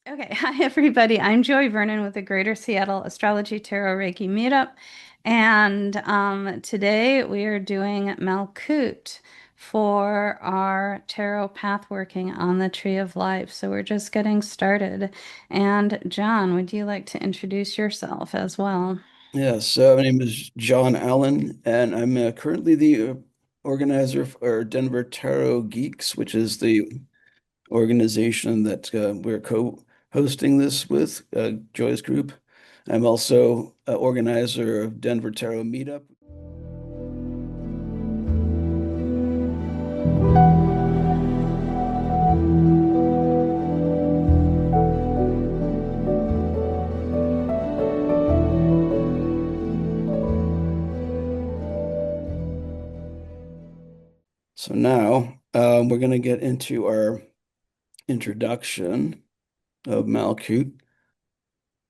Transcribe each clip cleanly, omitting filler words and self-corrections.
Okay, hi everybody. I'm Joy Vernon with the Greater Seattle Astrology Tarot Reiki Meetup. And today we are doing Malkuth for our Tarot Pathworking on the Tree of Life. So we're just getting started. And John, would you like to introduce yourself as well? Yes, my name is John Allen, and I'm currently the organizer for Denver Tarot Geeks, which is the organization that we're co-hosting this with, Joy's group. I'm also organizer of Denver Tarot Meetup. So now we're going to get into our introduction of Malkuth.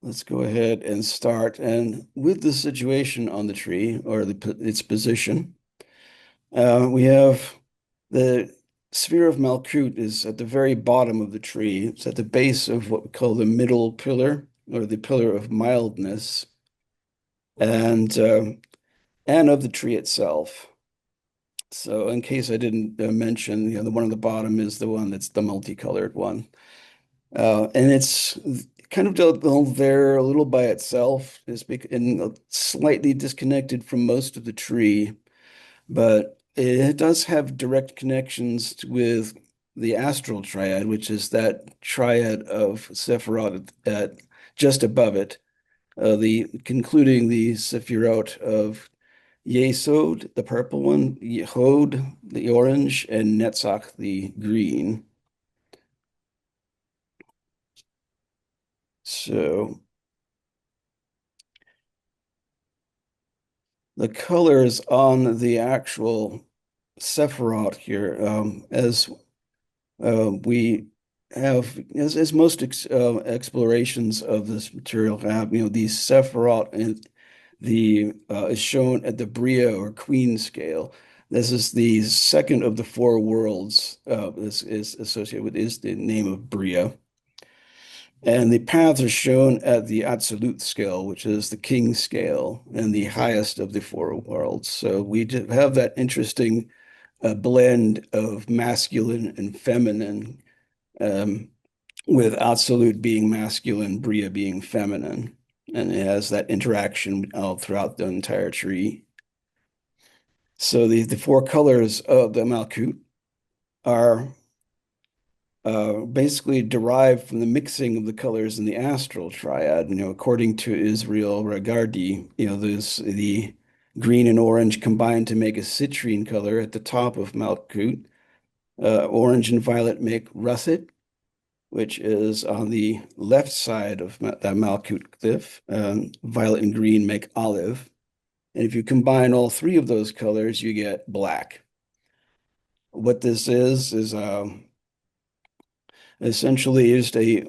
Let's go ahead and start. And with the situation on the tree or its position, we have the sphere of Malkuth is at the very bottom of the tree. It's at the base of what we call the middle pillar or the pillar of mildness and uh, and of the tree itself. So in case I didn't mention, the one on the bottom is the one that's the multicolored one. And it's kind of there a little by itself, and slightly disconnected from most of the tree, but it does have direct connections with the astral triad, which is that triad of Sephiroth just above it, the concluding the Sephirot of Yesod, the purple one, Yehod, the orange, and Netzach, the green. So the colors on the actual Sephiroth here, as we have, as most explorations of this material have, these Sephiroth and the is shown at the Bria or Queen scale. This is the second of the four worlds. This is associated with is the name of Bria. And the paths are shown at the absolute scale, which is the king scale and the highest of the four worlds. So we have that interesting blend of masculine and feminine, um, with absolute being masculine, Bria being feminine. And it has that interaction all throughout the entire tree. So the four colors of the Malkuth are basically derived from the mixing of the colors in the astral triad. According to Israel Regardi, there's the green and orange combine to make a citrine color at the top of Malkuth. Orange and violet make russet, which is on the left side of that Malkuth glyph. Violet and green make olive. And if you combine all three of those colors, you get black. What this is essentially just a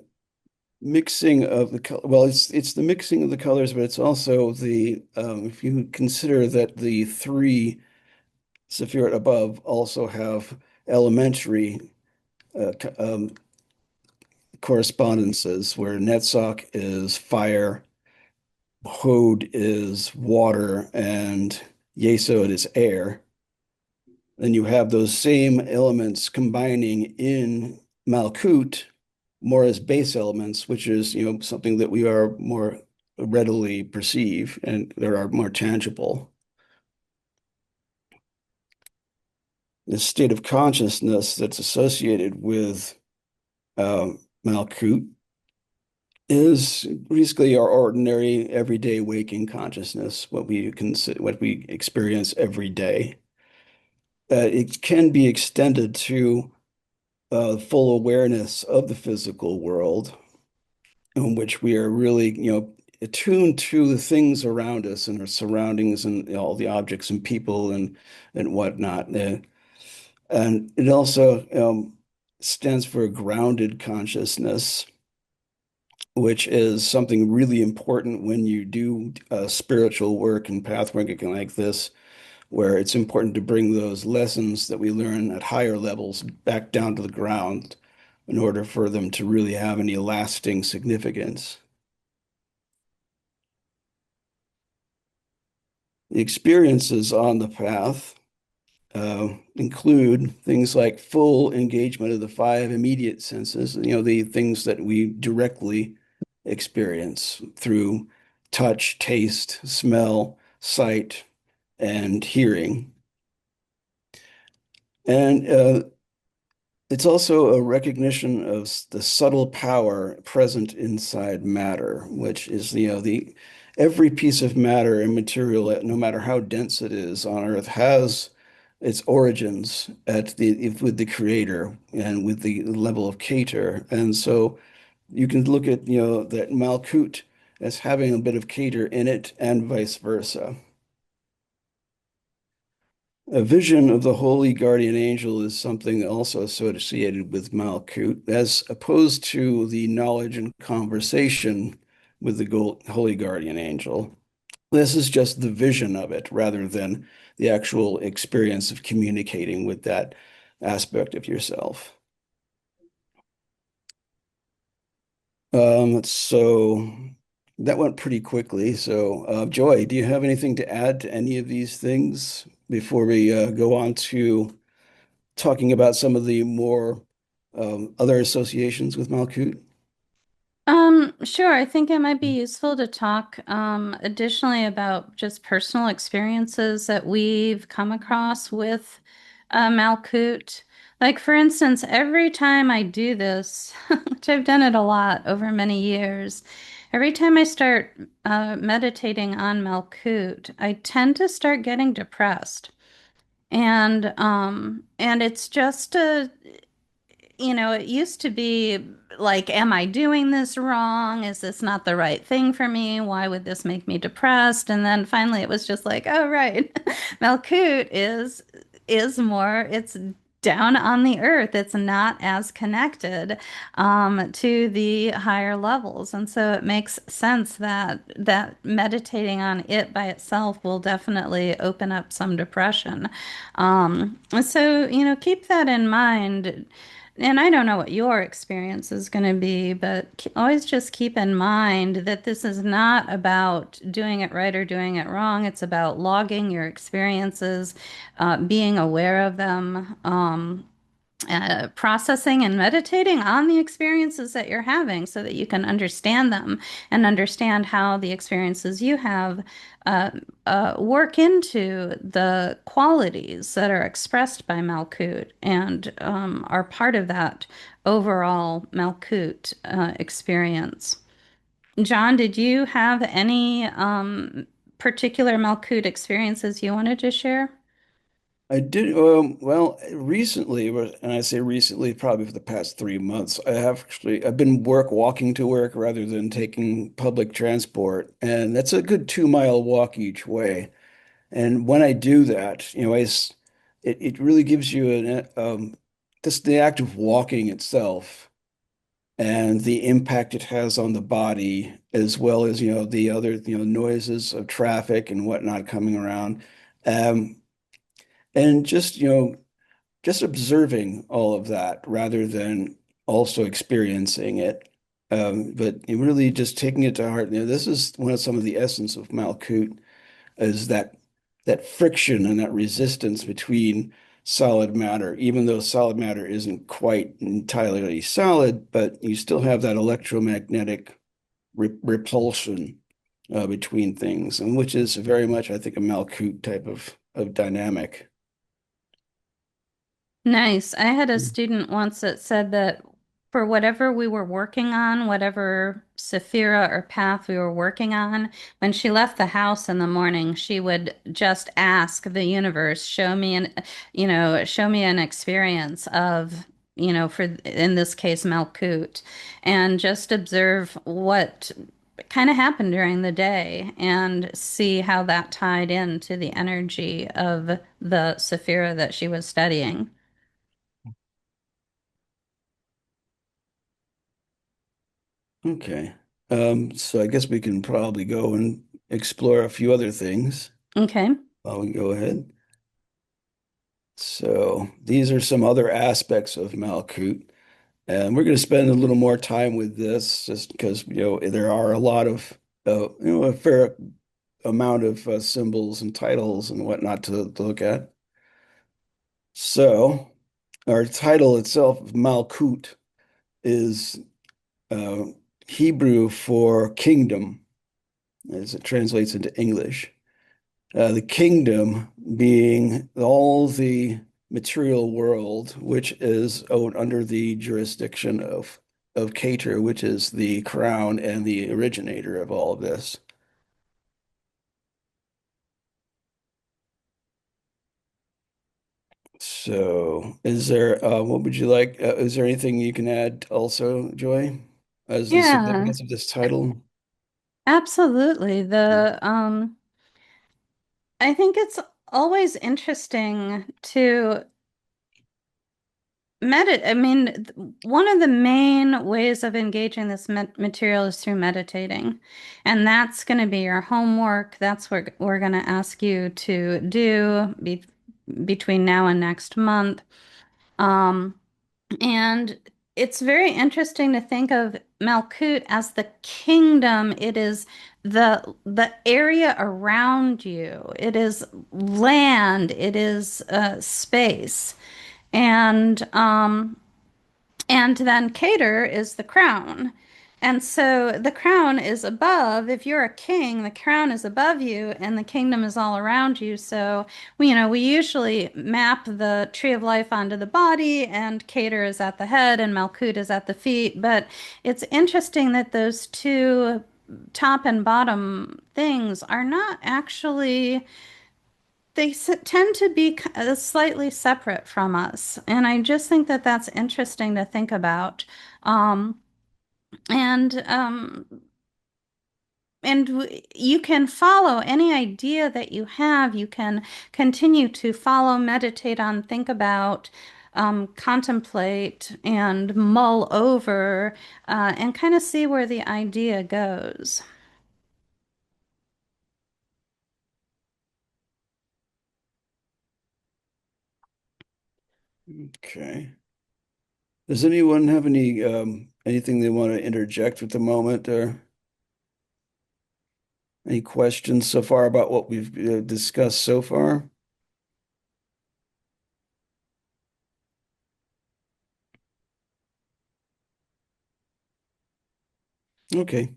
mixing of the color. Well, it's the mixing of the colors, but it's also the if you consider that the three Sephirot above also have elementary correspondences, where Netzach is fire, Hod is water, and Yesod is air. Then you have those same elements combining in Malkuth more as base elements, which is, something that we are more readily perceive and that are more tangible. The state of consciousness that's associated with Malkuth is basically our ordinary, everyday waking consciousness, what we consider, what we experience every day. It can be extended to full awareness of the physical world, in which we are really, attuned to the things around us and our surroundings and all the objects and people and whatnot. And it also stands for a grounded consciousness, which is something really important when you do spiritual work and pathworking like this, where it's important to bring those lessons that we learn at higher levels back down to the ground, in order for them to really have any lasting significance. The experiences on the path include things like full engagement of the five immediate senses, the things that we directly experience through touch, taste, smell, sight, and hearing. And it's also a recognition of the subtle power present inside matter, which is, the every piece of matter and material, no matter how dense it is on Earth, has its origins with the creator and with the level of Keter. And so you can look at, that Malkut as having a bit of Keter in it and vice versa. A vision of the holy guardian angel is something also associated with Malkut, as opposed to the knowledge and conversation with the holy guardian angel. This is just the vision of it rather than the actual experience of communicating with that aspect of yourself. So that went pretty quickly. So, Joy, do you have anything to add to any of these things before we go on to talking about some of the more other associations with Malkut? Sure. I think it might be useful to talk additionally about just personal experiences that we've come across with Malkut. Like, for instance, every time I do this, which I've done it a lot over many years, every time I start meditating on Malkut, I tend to start getting depressed. And it's just it used to be like, am I doing this wrong? Is this not the right thing for me? Why would this make me depressed? And then finally it was just like, oh, right. Malkut is more, it's down on the earth. It's not as connected to the higher levels. And so it makes sense that meditating on it by itself will definitely open up some depression. So, keep that in mind. And I don't know what your experience is going to be, but always just keep in mind that this is not about doing it right or doing it wrong. It's about logging your experiences, being aware of them, processing and meditating on the experiences that you're having so that you can understand them and understand how the experiences you have uh, work into the qualities that are expressed by Malkut and are part of that overall Malkut experience. John, did you have any particular Malkut experiences you wanted to share? I did, well, recently, and I say recently, probably for the past 3 months, I've been walking to work rather than taking public transport. And that's a good 2 mile walk each way. And when I do that, it really gives you just the act of walking itself and the impact it has on the body, as well as, the other, noises of traffic and whatnot coming around. Um, and just observing all of that rather than also experiencing it. But really just taking it to heart. This is one of some of the essence of Malkut is that friction and that resistance between solid matter, even though solid matter isn't quite entirely solid, but you still have that electromagnetic repulsion between things, and which is very much, I think, a Malkut type of dynamic. Nice. I had a student once that said that for whatever we were working on, whatever Sephira or path we were working on, when she left the house in the morning, she would just ask the universe, show me an experience of, for in this case, Malkut, and just observe what kind of happened during the day and see how that tied into the energy of the Sephira that she was studying. Okay. So I guess we can probably go and explore a few other things Okay. while we go ahead. So these are some other aspects of Malkut. And we're going to spend a little more time with this just because, there are a lot of, a fair amount of symbols and titles and whatnot to look at. So, our title itself, Malkut, is uh, Hebrew for kingdom, as it translates into English. The kingdom being all the material world, which is under the jurisdiction of Keter, which is the crown and the originator of all of this. So, what would you like? Is there anything you can add also, Joy, as the Yeah, significance of this title? absolutely. I think it's always interesting to I mean, one of the main ways of engaging this material is through meditating. And that's going to be your homework. That's what we're going to ask you to do between now and next month. Um, and it's very interesting to think of Malkut as the kingdom. It is the area around you. It is land. It is space. And and then Cater is the crown. And so the crown is above. If you're a king, the crown is above you and the kingdom is all around you. So, we usually map the tree of life onto the body and Cater is at the head and Malkut is at the feet. But it's interesting that those two top and bottom things are not actually, tend to be slightly separate from us. And I just think that that's interesting to think about. Um, and you can follow any idea that you have. You can continue to follow, meditate on, think about, contemplate, and mull over, and kind of see where the idea goes. Okay. Does anyone have anything they want to interject at the moment, or any questions so far about what we've discussed so far? Okay.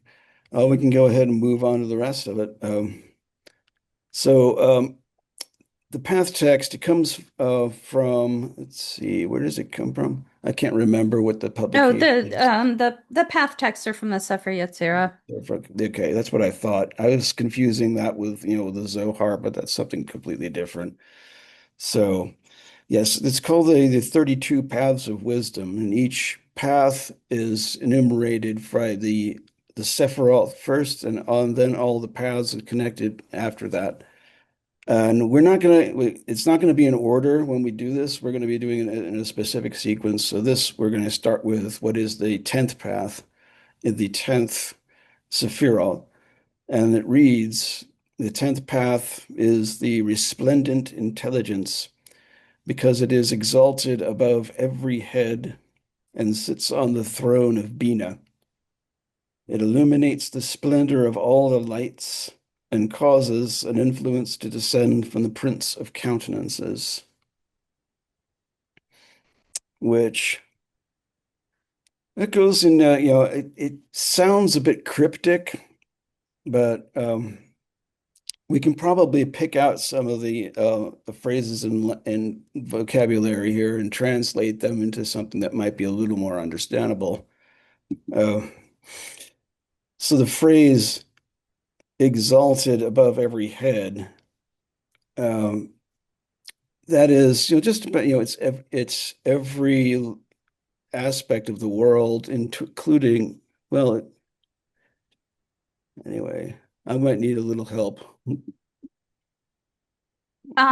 We can go ahead and move on to the rest of it. So the path text, it comes from, let's see, where does it come from? I can't remember what the Oh, publication is. the path texts are from the Sefer Yetzirah. Okay, that's what I thought. I was confusing that with, the Zohar, but that's something completely different. So, yes, it's called the 32 Paths of Wisdom, and each path is enumerated by the Sephiroth first, and then all the paths are connected after that. And it's not gonna be in order when we do this. We're gonna be doing it in a specific sequence. So we're gonna start with what is the 10th path in the 10th Sephiroth. And it reads, the 10th path is the resplendent intelligence because it is exalted above every head and sits on the throne of Bina. It illuminates the splendor of all the lights and causes an influence to descend from the Prince of Countenances, which it goes in, it sounds a bit cryptic, but we can probably pick out some of the phrases and vocabulary here and translate them into something that might be a little more understandable. Uh, so the phrase exalted above every head, um, that is, just about, it's every aspect of the world, including, well, anyway, I might need a little help.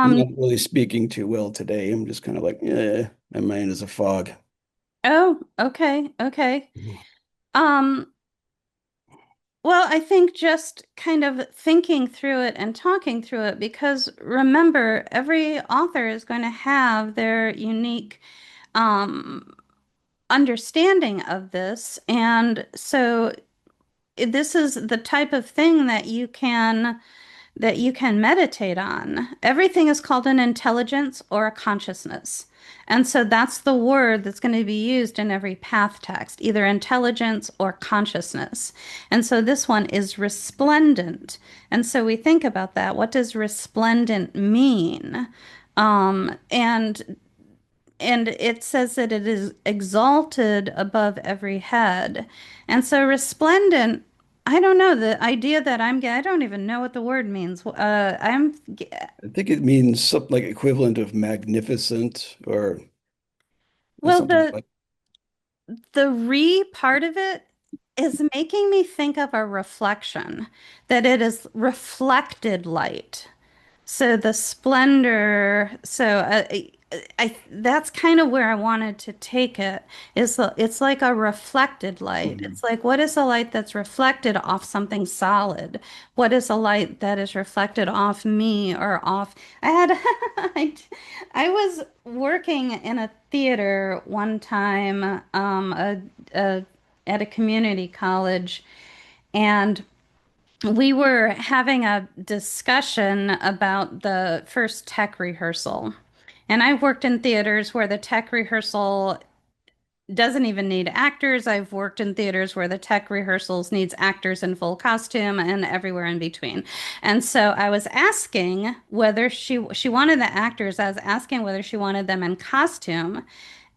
I'm not Um, really speaking too well today. I'm just kind of like, my mind is a fog. oh, okay, okay. Um, well, I think just kind of thinking through it and talking through it, because remember, every author is going to have their unique, um, understanding of this. And so this is the type of thing that you can meditate on. Everything is called an intelligence or a consciousness. And so that's the word that's going to be used in every path text, either intelligence or consciousness. And so this one is resplendent. And so we think about that. What does resplendent mean? And it says that it is exalted above every head. And so resplendent, I don't know, the idea that I don't even know what the word means. I think it means something like equivalent of magnificent or Well, something like. the re part of it is making me think of a reflection, that it is reflected light. So the splendor, that's kind of where I wanted to take it. It's like a reflected light. Mhm. It's like what is a light that's reflected off something solid? What is a light that is reflected off me or off? I had I was working in a theater one time, a at a community college, and we were having a discussion about the first tech rehearsal. And I've worked in theaters where the tech rehearsal doesn't even need actors. I've worked in theaters where the tech rehearsals needs actors in full costume and everywhere in between. And so I was asking whether she wanted the actors. I was asking whether she wanted them in costume.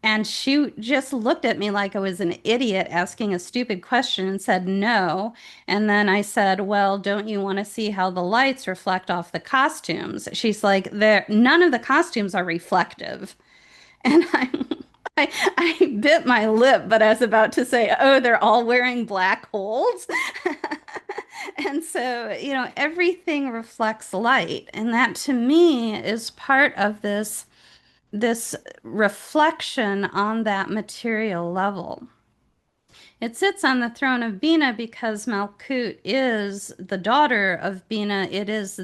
And she just looked at me like I was an idiot asking a stupid question and said no. And then I said, "Well, don't you want to see how the lights reflect off the costumes?" She's like, "There, none of the costumes are reflective." And I bit my lip, but I was about to say, "Oh, they're all wearing black holes." And so, everything reflects light. And that to me is part of this reflection on that material level. It sits on the throne of Bina because Malkut is the daughter of Bina. It is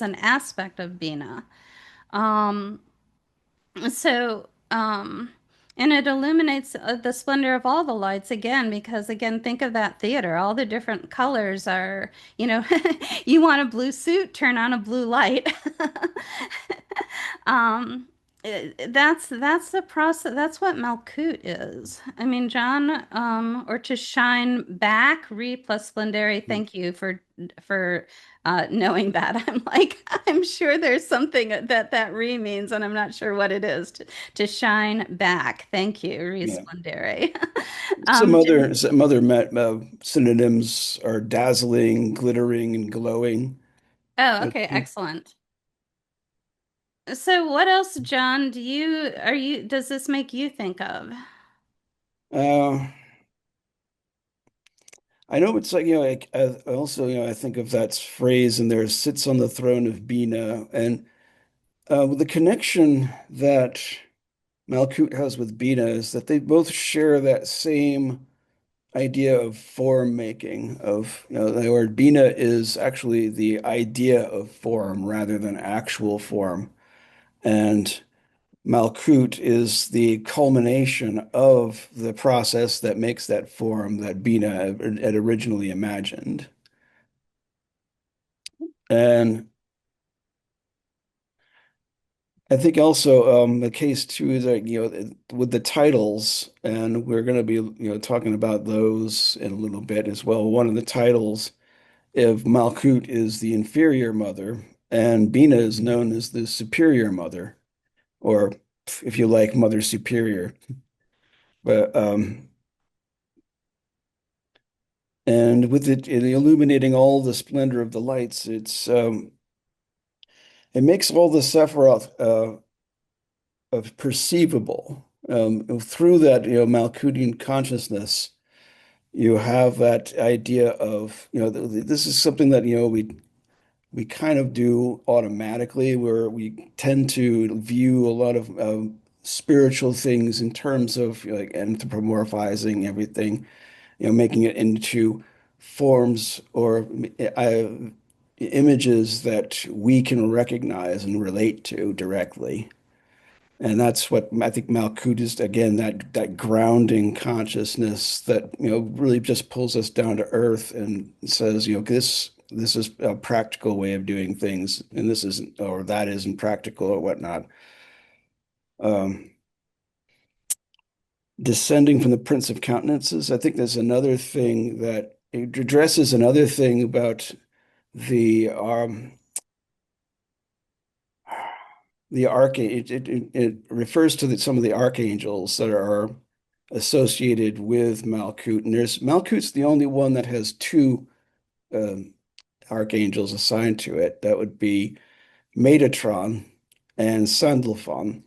an aspect of Bina. Um, so, and it illuminates the splendor of all the lights again, because again, think of that theater. All the different colors are, you want a blue suit, turn on a blue light. Um, that's the process. That's what Malkut is. I mean, John, or to shine back, re plus splendere. Thank you for knowing that. I'm like, I'm sure there's something that re means, and I'm not sure what it is. To shine back. Thank you, re Yeah. splendere. Some Jim. synonyms are dazzling, glittering, and glowing. Oh, But okay, excellent. So, what else, John? Does this make you think of? uh, I know it's like, I also, I think of that phrase in there, sits on the throne of Bina. And the connection that Malkut has with Bina is that they both share that same idea of form making, the word Bina is actually the idea of form rather than actual form. And Malkut is the culmination of the process that makes that form that Bina had originally imagined. And I think also the case too is that, with the titles, and we're going to be, talking about those in a little bit as well. One of the titles of Malkut is the inferior mother, and Bina is known as the superior mother, or if you like, mother superior. But and with it illuminating all the splendor of the lights, it makes all the Sephiroth of perceivable. Through that, Malkudian consciousness, you have that idea of, this is something that, we kind of do automatically, where we tend to view a lot of spiritual things in terms of like anthropomorphizing everything, making it into forms or uh, images that we can recognize and relate to directly. And that's what I think Malkuth is, again, that grounding consciousness that, really just pulls us down to earth and says, this is a practical way of doing things, and this isn't, or that isn't practical or whatnot. Um, Descending from the Prince of Countenances, I think there's another thing that it addresses another thing about the the arcane. It refers to some of the archangels that are associated with Malkuth, and there's Malkuth's the only one that has two um, archangels assigned to it. That would be Metatron and Sandalphon.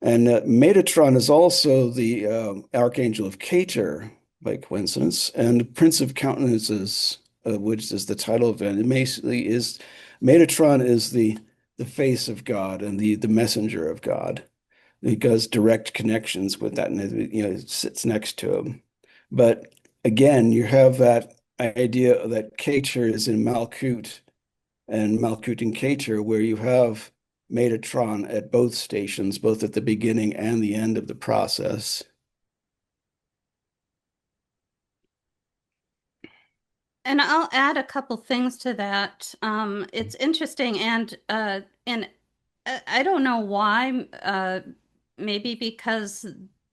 And Metatron is also the archangel of Keter, by coincidence, and Prince of Countenances, which is the title of it. It basically is Metatron is the face of God and the messenger of God. He does direct connections with that, and it sits next to him. But again, you have that idea that Keter is in Malkuth and Malkuth and Keter, where you have Metatron at both stations, both at the beginning and the end of the process. And I'll add a couple things to that. It's interesting, and I don't know why. Maybe because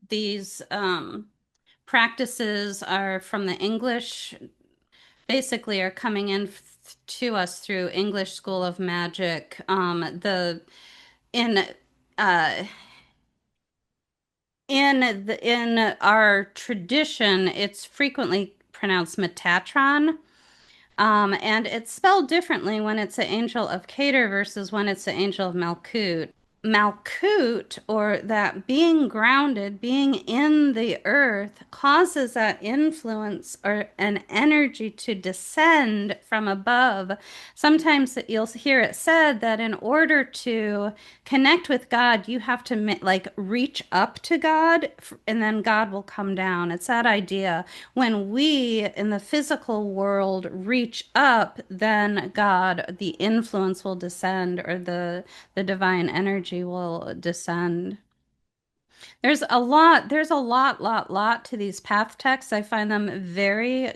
these practices are from the English, basically are coming in to us through English School of Magic. The in uh, in our tradition, it's frequently pronounced Metatron. And it's spelled differently when it's the angel of Keter versus when it's the angel of Malkut. Malkut, or that being grounded, being in the earth, causes that influence or an energy to descend from above. Sometimes you'll hear it said that in order to connect with God, you have to like reach up to God, and then God will come down. It's that idea. When we in the physical world reach up, then God, the influence will descend, or the divine energy will descend. There's a lot to these path texts. I find them very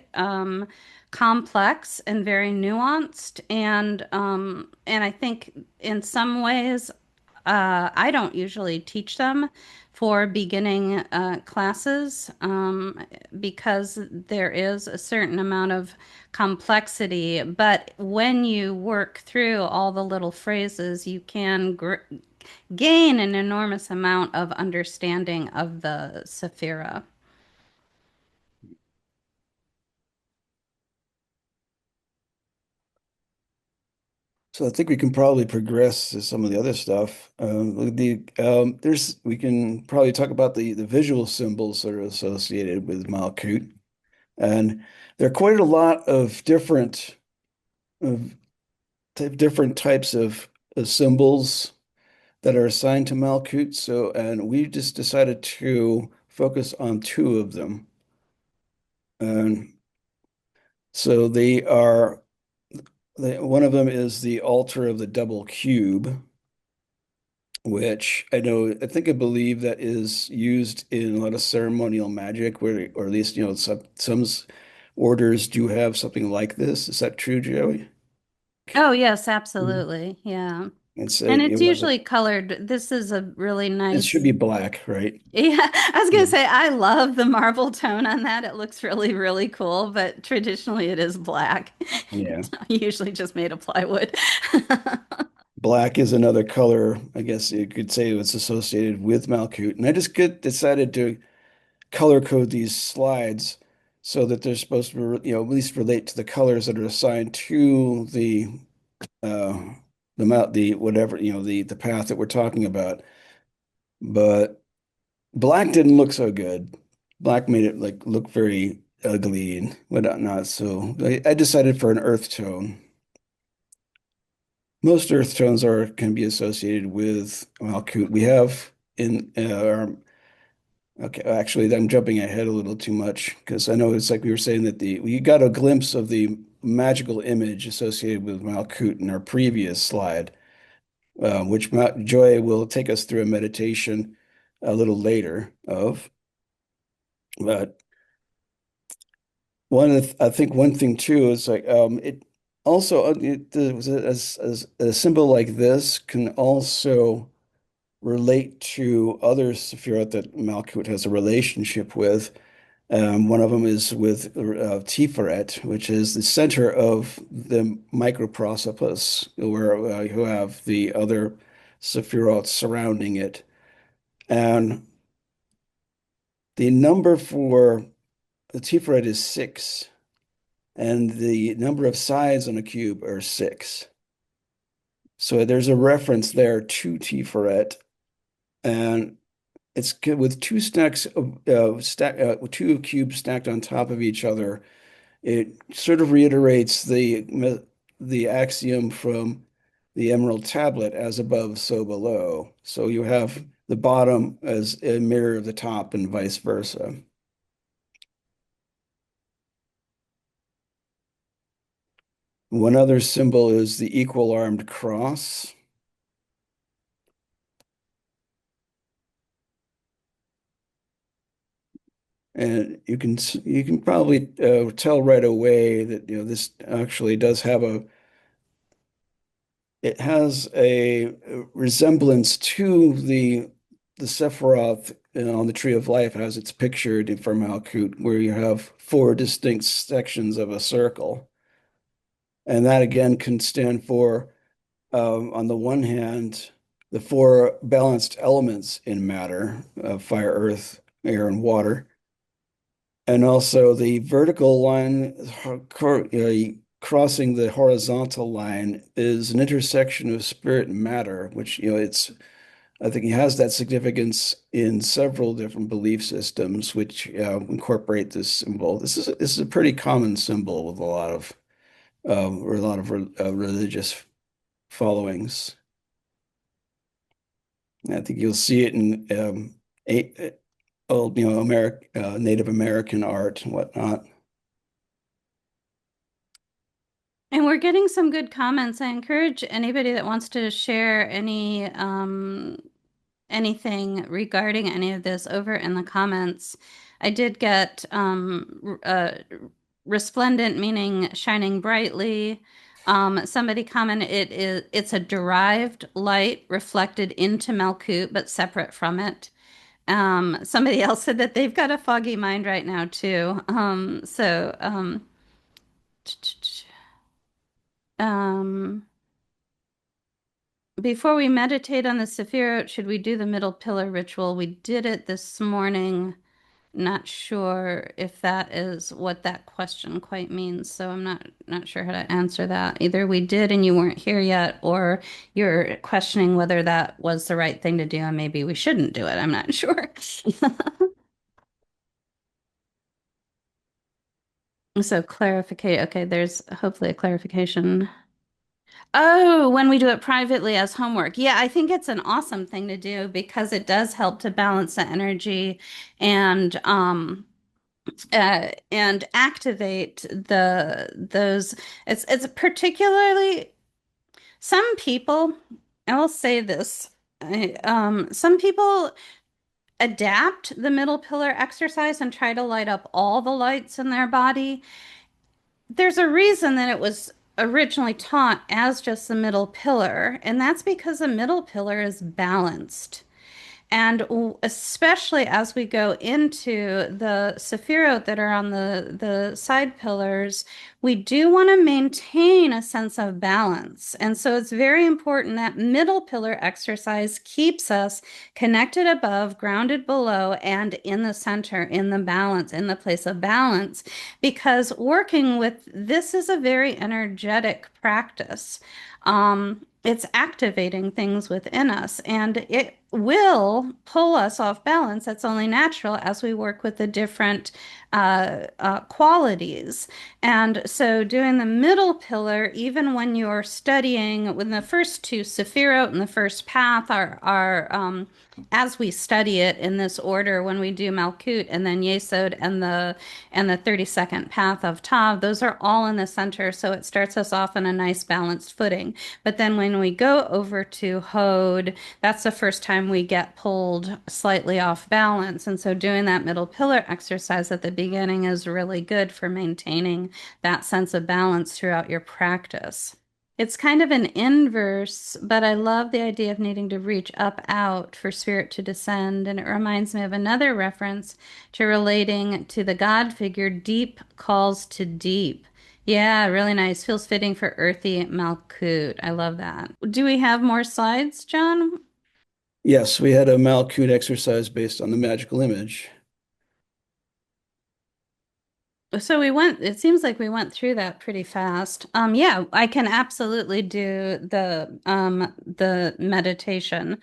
complex and very nuanced, and I think in some ways I don't usually teach them for beginning classes because there is a certain amount of complexity. But when you work through all the little phrases, you can gain an enormous amount of understanding of the Sephira. So I think we can probably progress to some of the other stuff. We can probably talk about the visual symbols that are associated with Malkuth, and there are quite a lot of of different types of symbols that are assigned to Malkuth. So, and we just decided to focus on two of them. And so one of them is the altar of the double cube, which I think I believe that is used in a lot of ceremonial magic, where, or at least, some orders do have something like this. Is that true, Joey? Oh, yes, Mhm. absolutely. Yeah. It's And it it's was usually colored. This is a really it should nice. be black, right? Yeah, I was gonna Yeah. say I love the marble tone on that. It looks really, really cool, but traditionally it is black. Yeah. It's not usually just made of plywood. Black is another color, I guess you could say it's associated with Malkuth. And I just decided to color code these slides so that they're supposed to, at least relate to the colors that are assigned to uh the whatever, the path that we're talking about. But black didn't look so good. Black made it like look very ugly and whatnot. So I decided for an earth tone. Most earth tones are can be associated with Malkuth. We have in our okay, actually I'm jumping ahead a little too much because I know it's like we were saying that the we got a glimpse of the magical image associated with Malkuth in our previous slide. which Joy will take us through a meditation a little later of. But I think one thing too is like it also as a symbol like this can also relate to other Sephirot that Malkuth has a relationship with. One of them is with Tiferet, which is the center of the microprosopis, where you have the other Sephirot surrounding it. And the number for the Tiferet is 6, and the number of sides on a cube are 6. So there's a reference there to Tiferet, and it's with two stacks of two cubes stacked on top of each other. It sort of reiterates the axiom from the Emerald Tablet, as above, so below. So you have the bottom as a mirror of the top and vice versa. One other symbol is the equal armed cross. And you can probably tell right away that this actually does have it has a resemblance to the Sephiroth on the Tree of Life as it's pictured from Malkuth, where you have 4 distinct sections of a circle. And that again can stand for, on the one hand, the 4 balanced elements in matter, fire, earth, air, and water. And also the vertical line crossing the horizontal line is an intersection of spirit and matter, which, I think it has that significance in several different belief systems, which incorporate this symbol. This is a pretty common symbol with a lot of religious followings. I think you'll see it in old, Native American art and whatnot. And we're getting some good comments. I encourage anybody that wants to share anything regarding any of this over in the comments. I did get resplendent, meaning shining brightly. Somebody commented it's a derived light reflected into Malkuth, but separate from it. Somebody else said that they've got a foggy mind right now too. Um, Before we meditate on the Sephirot, should we do the middle pillar ritual? We did it this morning. Not sure if that is what that question quite means, so I'm not sure how to answer that. Either we did and you weren't here yet, or you're questioning whether that was the right thing to do and maybe we shouldn't do it. I'm not sure. So clarificate. Okay, there's hopefully a clarification. Oh, when we do it privately as homework. Yeah, I think it's an awesome thing to do because it does help to balance the energy and and activate those. It's particularly some people, I will say this, some people adapt the middle pillar exercise and try to light up all the lights in their body. There's a reason that it was originally taught as just the middle pillar, and that's because the middle pillar is balanced. And especially as we go into the Sephirot that are on the side pillars, we do want to maintain a sense of balance. And so it's very important that middle pillar exercise keeps us connected above, grounded below, and in the center, in the balance, in the place of balance, because working with this is a very energetic practice. It's activating things within us, and will pull us off balance. That's only natural as we work with the different qualities. And so, doing the middle pillar, even when you're studying, when the first two, Sephirot and the first path, are as we study it in this order, when we do Malkut and then Yesod and the 32nd path of Tav, those are all in the center. So it starts us off on a nice balanced footing. But then when we go over to Hod, that's the first time we get pulled slightly off balance. And so doing that middle pillar exercise at the beginning is really good for maintaining that sense of balance throughout your practice. It's kind of an inverse, but I love the idea of needing to reach up out for spirit to descend. And it reminds me of another reference to relating to the God figure, deep calls to deep. Yeah, really nice. Feels fitting for earthy Malkut. I love that. Do we have more slides, John? Yes, we had a Malkuth exercise based on the magical image. So it seems like we went through that pretty fast. Yeah, I can absolutely do the meditation.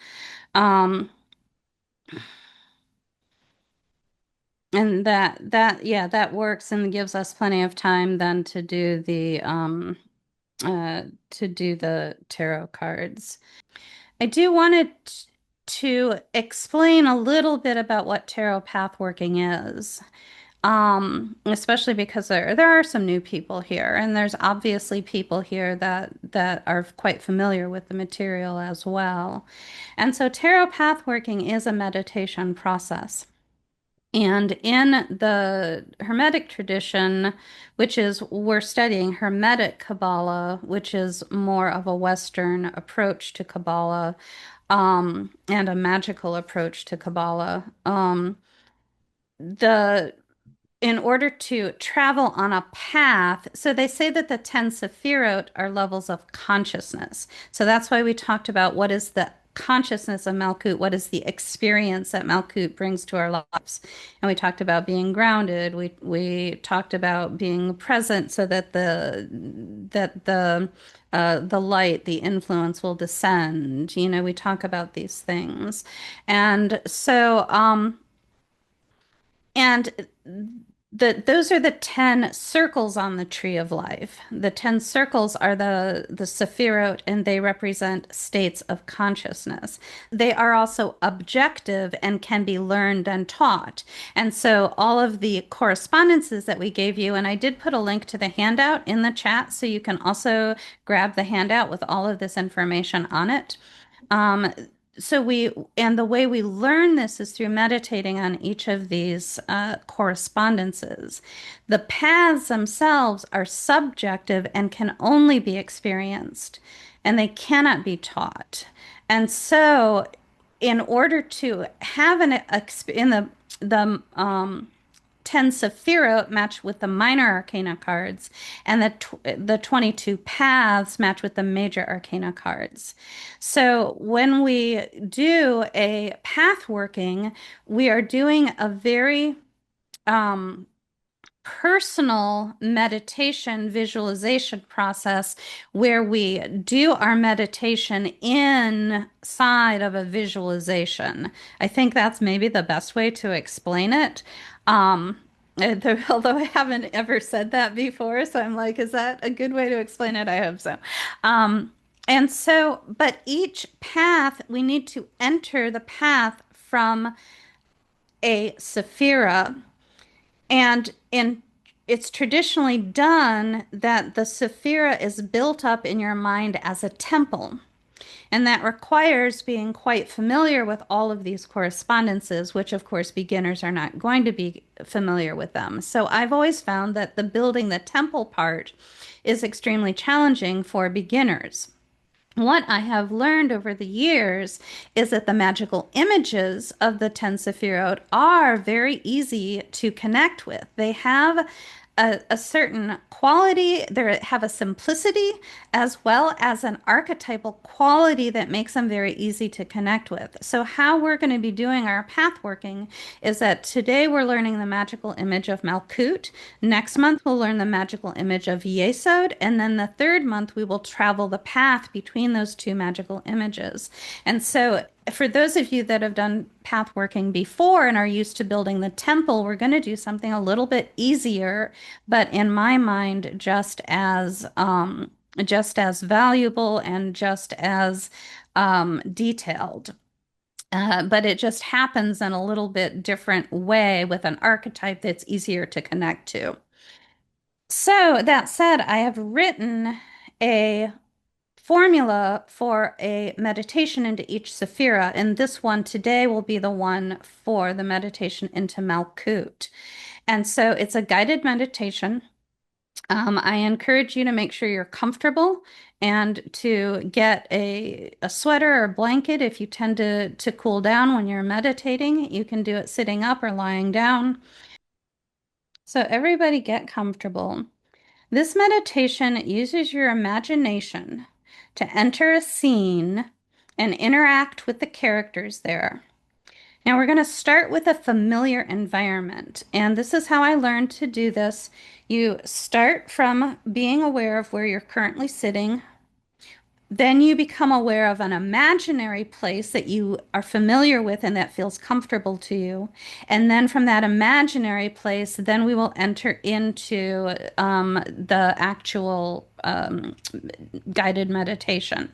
Um, and yeah, that works and gives us plenty of time then to do the tarot cards. I do want to explain a little bit about what tarot pathworking is. Especially because there are some new people here, and there's obviously people here that are quite familiar with the material as well. And so tarot pathworking is a meditation process. And in the Hermetic tradition, which is we're studying Hermetic Kabbalah, which is more of a Western approach to Kabbalah, and a magical approach to Kabbalah. The In order to travel on a path, so they say that the 10 Sephirot are levels of consciousness. So that's why we talked about what is the consciousness of Malkut, what is the experience that Malkut brings to our lives. And we talked about being grounded. We talked about being present so that the light, the influence will descend. We talk about these things. And so and those are the 10 circles on the tree of life. The 10 circles are the Sephirot, and they represent states of consciousness. They are also objective and can be learned and taught. And so all of the correspondences that we gave you, and I did put a link to the handout in the chat, so you can also grab the handout with all of this information on it. Um, and the way we learn this is through meditating on each of these correspondences. The paths themselves are subjective and can only be experienced, and they cannot be taught. And so, in order to have in the 10 Sephirot match with the minor arcana cards, and the 22 paths match with the major arcana cards. So when we do a path working, we are doing a very um, personal meditation visualization process where we do our meditation inside of a visualization. I think that's maybe the best way to explain it. Um, Although I haven't ever said that before, so I'm like, is that a good way to explain it? I hope so. Um, but each path, we need to enter the path from a Sephira, and it's traditionally done that the Sephira is built up in your mind as a temple. And that requires being quite familiar with all of these correspondences, which of course beginners are not going to be familiar with them. So I've always found that the building the temple part is extremely challenging for beginners. What I have learned over the years is that the magical images of the 10 Sephirot are very easy to connect with. They have a certain quality, they have a simplicity as well as an archetypal quality that makes them very easy to connect with. So, how we're going to be doing our path working is that today we're learning the magical image of Malkut. Next month, we'll learn the magical image of Yesod. And then the third month, we will travel the path between those two magical images. And so, for those of you that have done path working before and are used to building the temple, we're going to do something a little bit easier, but in my mind, just as valuable and just as detailed. But it just happens in a little bit different way with an archetype that's easier to connect to. So that said, I have written a formula for a meditation into each Sephira, and this one today will be the one for the meditation into Malkuth. And so it's a guided meditation. I encourage you to make sure you're comfortable and to get a sweater or blanket if you tend to cool down when you're meditating. You can do it sitting up or lying down. So everybody get comfortable. This meditation uses your imagination to enter a scene and interact with the characters there. Now we're going to start with a familiar environment, and this is how I learned to do this. You start from being aware of where you're currently sitting, then you become aware of an imaginary place that you are familiar with and that feels comfortable to you. And then from that imaginary place, then we will enter into the actual guided meditation.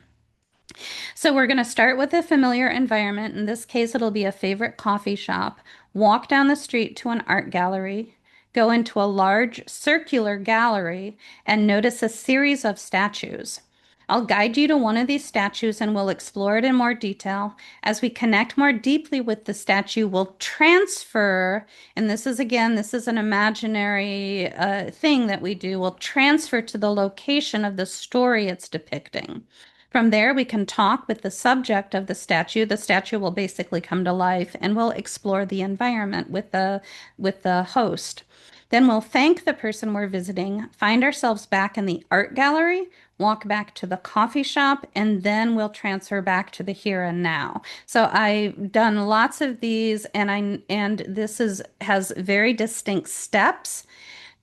So we're going to start with a familiar environment. In this case, it'll be a favorite coffee shop. Walk down the street to an art gallery. Go into a large circular gallery and notice a series of statues. I'll guide you to one of these statues and we'll explore it in more detail. As we connect more deeply with the statue, we'll transfer, and this is again, this is an imaginary thing that we do, we'll transfer to the location of the story it's depicting. From there, we can talk with the subject of the statue. The statue will basically come to life, and we'll explore the environment with the host. Then we'll thank the person we're visiting, find ourselves back in the art gallery, walk back to the coffee shop, and then we'll transfer back to the here and now. So I've done lots of these, and this is has very distinct steps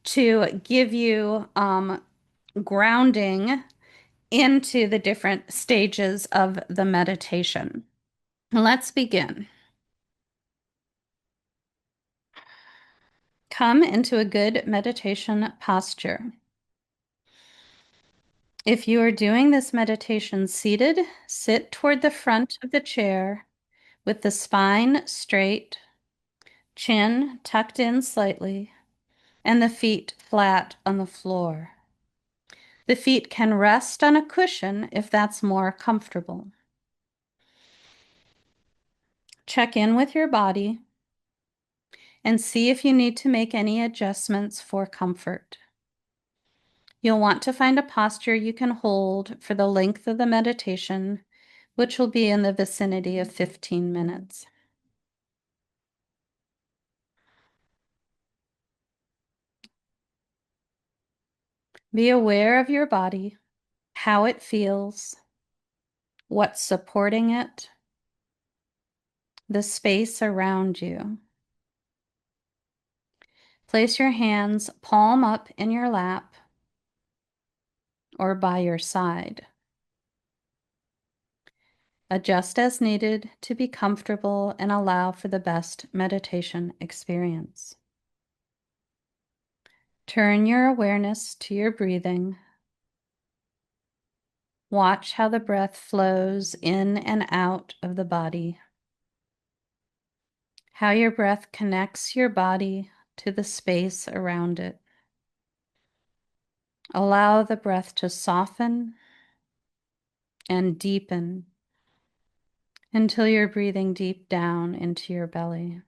to give you grounding into the different stages of the meditation. Let's begin. Come into a good meditation posture. If you are doing this meditation seated, sit toward the front of the chair with the spine straight, chin tucked in slightly, and the feet flat on the floor. The feet can rest on a cushion if that's more comfortable. Check in with your body and see if you need to make any adjustments for comfort. You'll want to find a posture you can hold for the length of the meditation, which will be in the vicinity of 15 minutes. Be aware of your body, how it feels, what's supporting it, the space around you. Place your hands palm up in your lap or by your side. Adjust as needed to be comfortable and allow for the best meditation experience. Turn your awareness to your breathing. Watch how the breath flows in and out of the body. How your breath connects your body to the space around it. Allow the breath to soften and deepen until you're breathing deep down into your belly.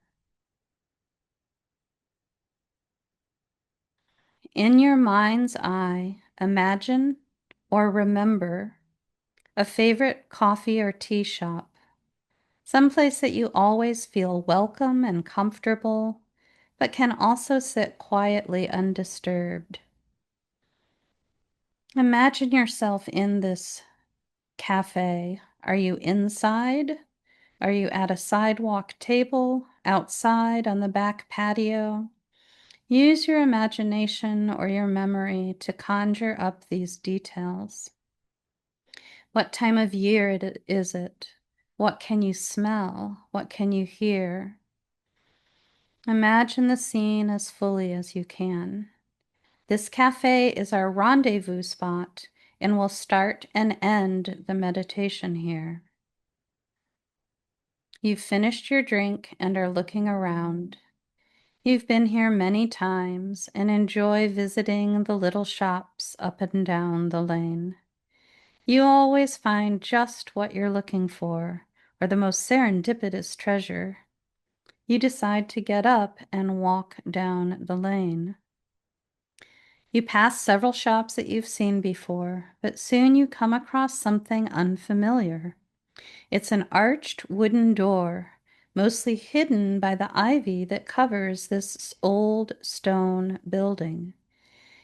In your mind's eye, imagine or remember a favorite coffee or tea shop, someplace that you always feel welcome and comfortable, but can also sit quietly undisturbed. Imagine yourself in this cafe. Are you inside? Are you at a sidewalk table, outside on the back patio? Use your imagination or your memory to conjure up these details. What time of year is it? What can you smell? What can you hear? Imagine the scene as fully as you can. This cafe is our rendezvous spot, and we'll start and end the meditation here. You've finished your drink and are looking around. You've been here many times and enjoy visiting the little shops up and down the lane. You always find just what you're looking for, or the most serendipitous treasure. You decide to get up and walk down the lane. You pass several shops that you've seen before, but soon you come across something unfamiliar. It's an arched wooden door, mostly hidden by the ivy that covers this old stone building.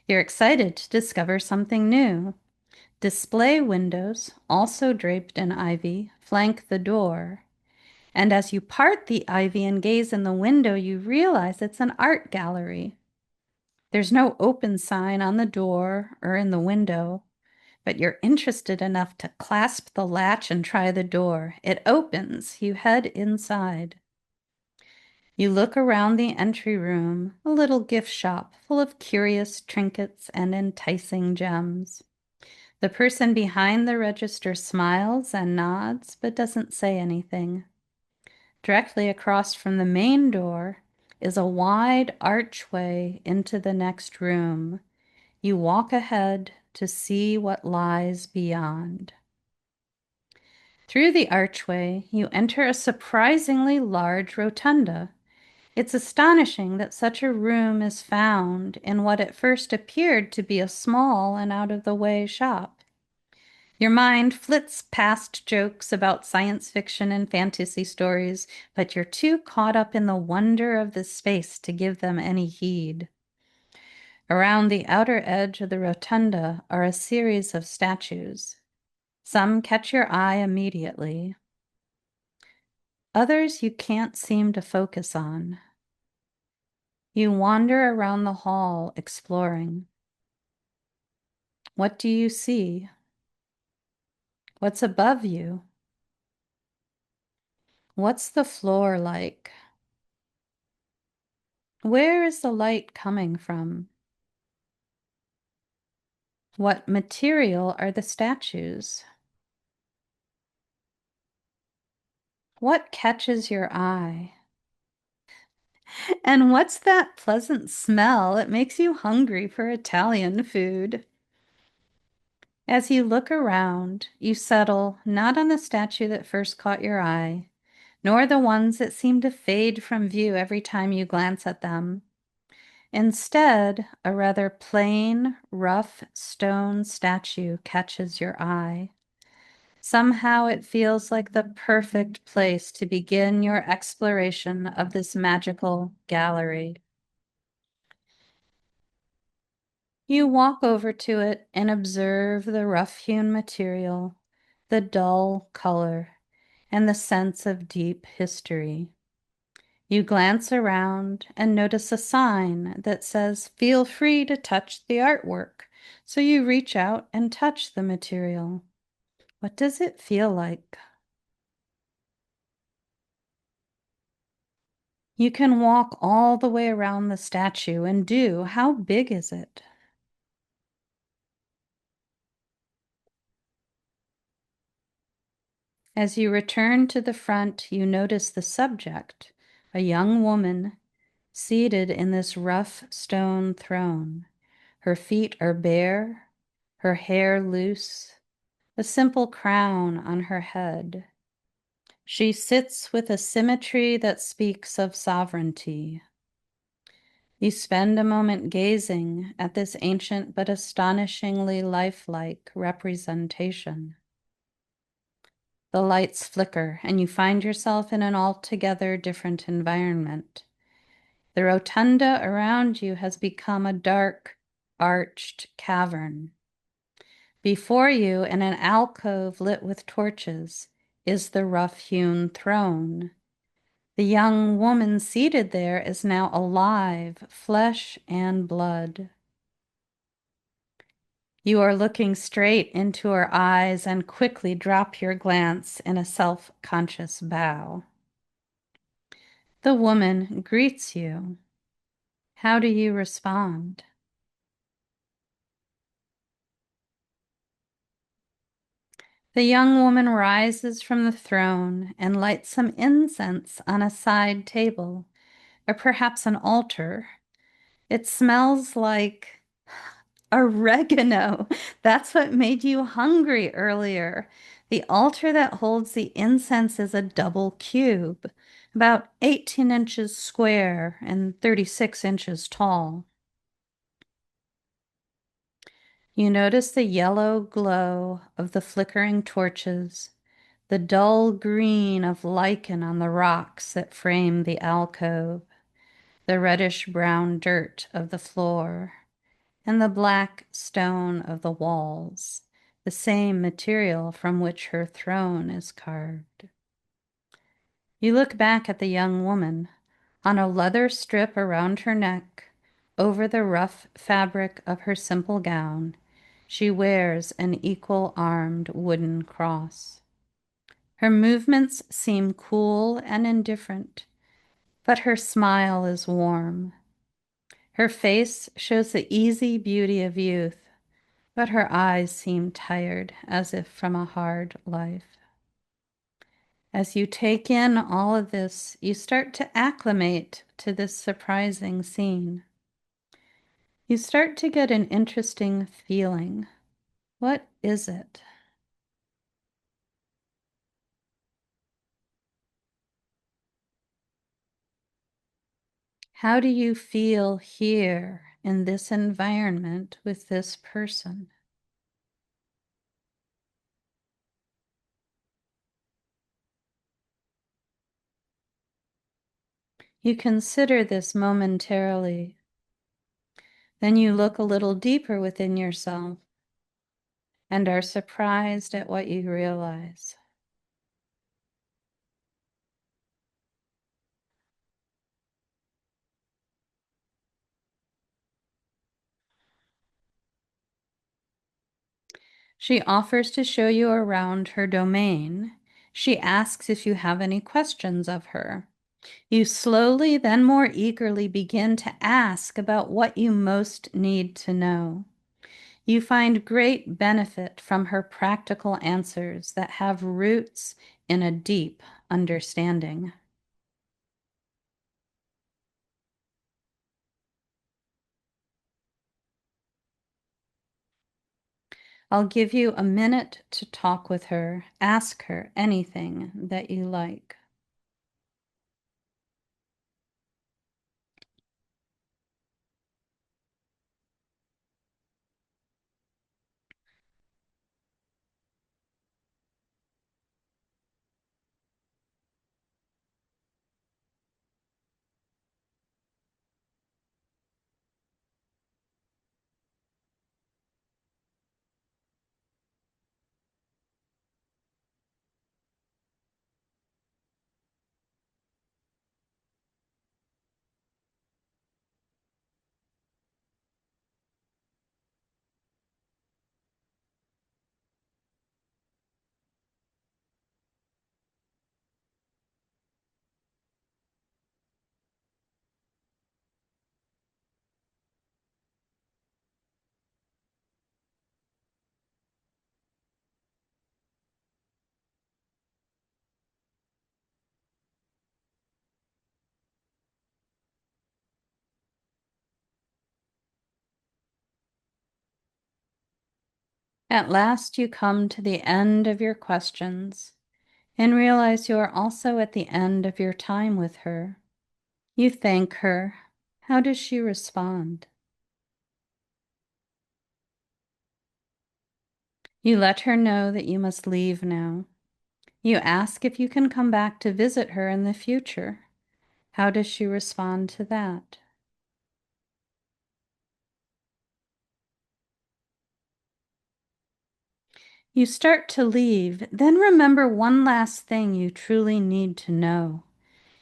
You're excited to discover something new. Display windows, also draped in ivy, flank the door. And as you part the ivy and gaze in the window, you realize it's an art gallery. There's no open sign on the door or in the window, but you're interested enough to clasp the latch and try the door. It opens. You head inside. You look around the entry room, a little gift shop full of curious trinkets and enticing gems. The person behind the register smiles and nods, but doesn't say anything. Directly across from the main door is a wide archway into the next room. You walk ahead to see what lies beyond. Through the archway, you enter a surprisingly large rotunda. It's astonishing that such a room is found in what at first appeared to be a small and out-of-the-way shop. Your mind flits past jokes about science fiction and fantasy stories, but you're too caught up in the wonder of the space to give them any heed. Around the outer edge of the rotunda are a series of statues. Some catch your eye immediately. Others you can't seem to focus on. You wander around the hall, exploring. What do you see? What's above you? What's the floor like? Where is the light coming from? What material are the statues? What catches your eye? And what's that pleasant smell? It makes you hungry for Italian food. As you look around, you settle not on the statue that first caught your eye, nor the ones that seem to fade from view every time you glance at them. Instead, a rather plain, rough stone statue catches your eye. Somehow it feels like the perfect place to begin your exploration of this magical gallery. You walk over to it and observe the rough-hewn material, the dull color, and the sense of deep history. You glance around and notice a sign that says, "Feel free to touch the artwork." So you reach out and touch the material. What does it feel like? You can walk all the way around the statue and do. How big is it? As you return to the front, you notice the subject, a young woman seated in this rough stone throne. Her feet are bare, her hair loose, a simple crown on her head. She sits with a symmetry that speaks of sovereignty. You spend a moment gazing at this ancient but astonishingly lifelike representation. The lights flicker, and you find yourself in an altogether different environment. The rotunda around you has become a dark, arched cavern. Before you, in an alcove lit with torches, is the rough-hewn throne. The young woman seated there is now alive, flesh and blood. You are looking straight into her eyes and quickly drop your glance in a self-conscious bow. The woman greets you. How do you respond? The young woman rises from the throne and lights some incense on a side table, or perhaps an altar. It smells like oregano. That's what made you hungry earlier. The altar that holds the incense is a double cube, about 18 inches square and 36 inches tall. You notice the yellow glow of the flickering torches, the dull green of lichen on the rocks that frame the alcove, the reddish-brown dirt of the floor, and the black stone of the walls, the same material from which her throne is carved. You look back at the young woman. On a leather strip around her neck, over the rough fabric of her simple gown, she wears an equal-armed wooden cross. Her movements seem cool and indifferent, but her smile is warm. Her face shows the easy beauty of youth, but her eyes seem tired, as if from a hard life. As you take in all of this, you start to acclimate to this surprising scene. You start to get an interesting feeling. What is it? How do you feel here in this environment with this person? You consider this momentarily. Then you look a little deeper within yourself and are surprised at what you realize. She offers to show you around her domain. She asks if you have any questions of her. You slowly, then more eagerly begin to ask about what you most need to know. You find great benefit from her practical answers that have roots in a deep understanding. I'll give you a minute to talk with her. Ask her anything that you like. At last you come to the end of your questions and realize you are also at the end of your time with her. You thank her. How does she respond? You let her know that you must leave now. You ask if you can come back to visit her in the future. How does she respond to that? You start to leave, then remember one last thing you truly need to know.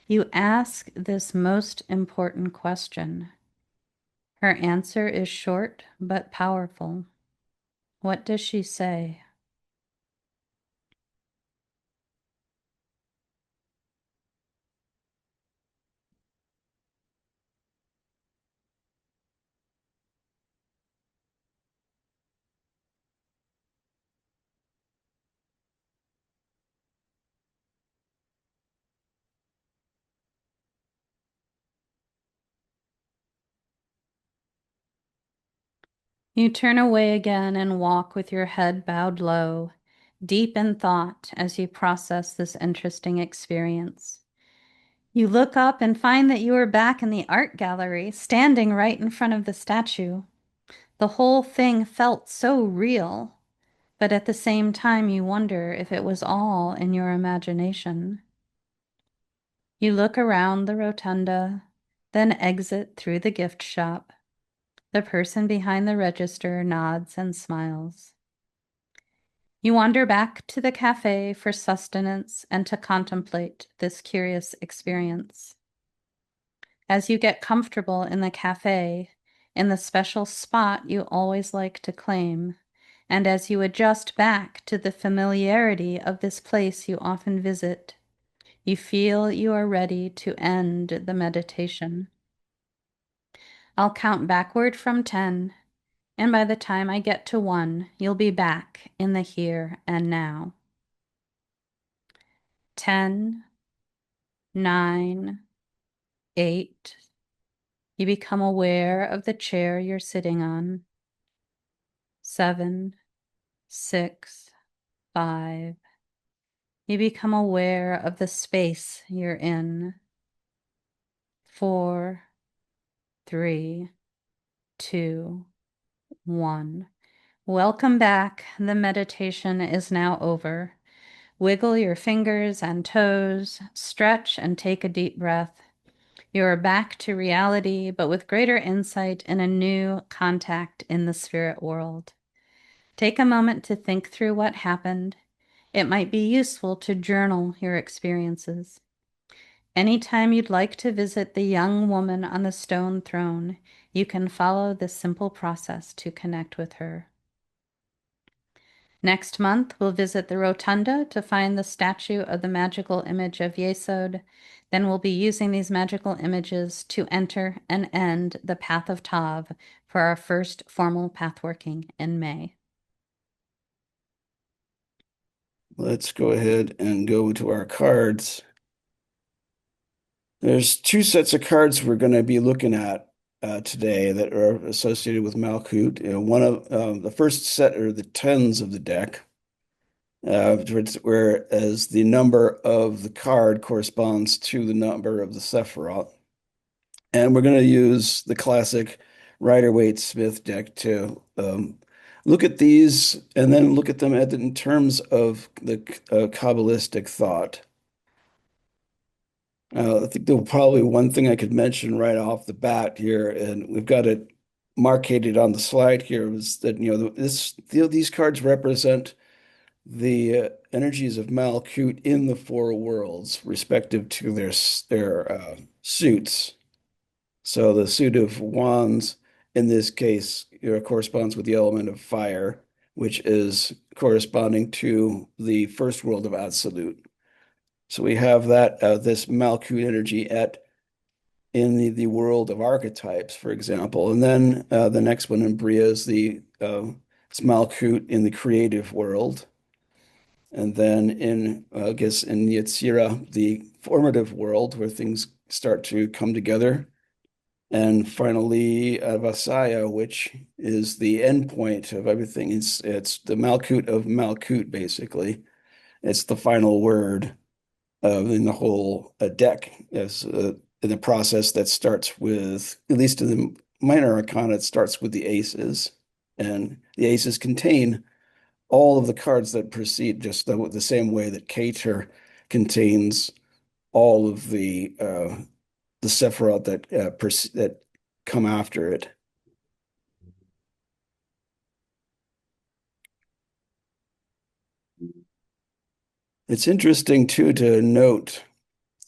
You ask this most important question. Her answer is short but powerful. What does she say? You turn away again and walk with your head bowed low, deep in thought as you process this interesting experience. You look up and find that you are back in the art gallery, standing right in front of the statue. The whole thing felt so real, but at the same time, you wonder if it was all in your imagination. You look around the rotunda, then exit through the gift shop. The person behind the register nods and smiles. You wander back to the cafe for sustenance and to contemplate this curious experience. As you get comfortable in the cafe, in the special spot you always like to claim, and as you adjust back to the familiarity of this place you often visit, you feel you are ready to end the meditation. I'll count backward from 10, and by the time I get to 1, you'll be back in the here and now. 10, 9, 8. You become aware of the chair you're sitting on. 7, 6, 5. You become aware of the space you're in. 4, 3, 2, 1. Welcome back. The meditation is now over. Wiggle your fingers and toes, stretch and take a deep breath. You are back to reality, but with greater insight and a new contact in the spirit world. Take a moment to think through what happened. It might be useful to journal your experiences. Anytime you'd like to visit the young woman on the stone throne, you can follow this simple process to connect with her. Next month, we'll visit the rotunda to find the statue of the magical image of Yesod. Then we'll be using these magical images to enter and end the Path of Tav for our first formal pathworking in May. Let's go ahead and go to our cards. There's two sets of cards we're going to be looking at today that are associated with Malkuth. One of the first set are the tens of the deck, whereas the number of the card corresponds to the number of the Sephiroth. And we're going to use the classic Rider-Waite-Smith deck to look at these and then look at them in terms of the Kabbalistic thought. I think there's probably one thing I could mention right off the bat here, and we've got it marked on the slide here, is that these cards represent the energies of Malkuth in the four worlds, respective to their suits. So the suit of wands in this case corresponds with the element of fire, which is corresponding to the first world of absolute. So we have that this Malkuth energy in the world of archetypes, for example, and then the next one in Bria is it's Malkuth in the creative world, and then I guess in Yetzirah, the formative world where things start to come together, and finally Vasaya, which is the end point of everything. It's the Malkuth of Malkuth, basically. It's the final word in the whole deck as in the process that starts with, at least in the minor arcana, it starts with the aces, and the aces contain all of the cards that precede, just the same way that Keter contains all of the Sephiroth that come after it. It's interesting too to note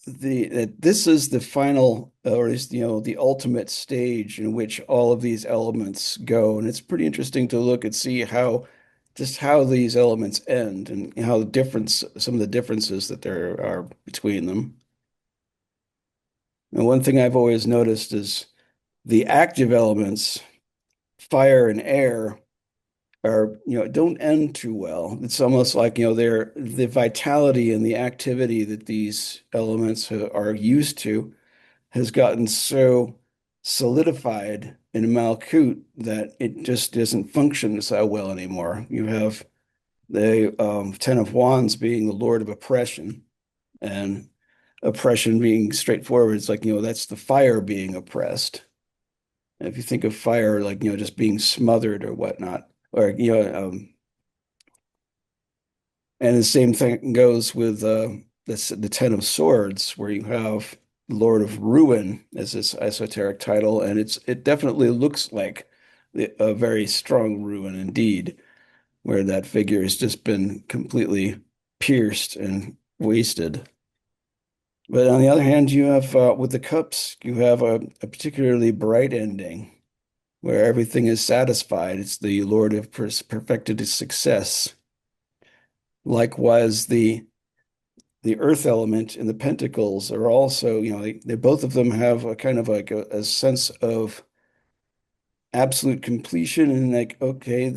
that this is the final, or is the ultimate stage in which all of these elements go, and it's pretty interesting to look and see how just how these elements end and how the difference, some of the differences that there are between them. And one thing I've always noticed is the active elements, fire and air, are, don't end too well. It's almost like, they're the vitality and the activity that these elements are used to has gotten so solidified in Malkuth that it just doesn't function so well anymore. You have the Ten of Wands being the Lord of oppression, and oppression being straightforward. It's like, that's the fire being oppressed. If you think of fire like, just being smothered or whatnot, or, and the same thing goes with the Ten of Swords, where you have Lord of Ruin as its esoteric title, and it definitely looks like a very strong ruin indeed, where that figure has just been completely pierced and wasted. But on the other hand, you have with the cups, you have a particularly bright ending where everything is satisfied. It's the Lord of perfected success. Likewise, the earth element and the pentacles are also, they both of them have a kind of like a sense of absolute completion and like, okay,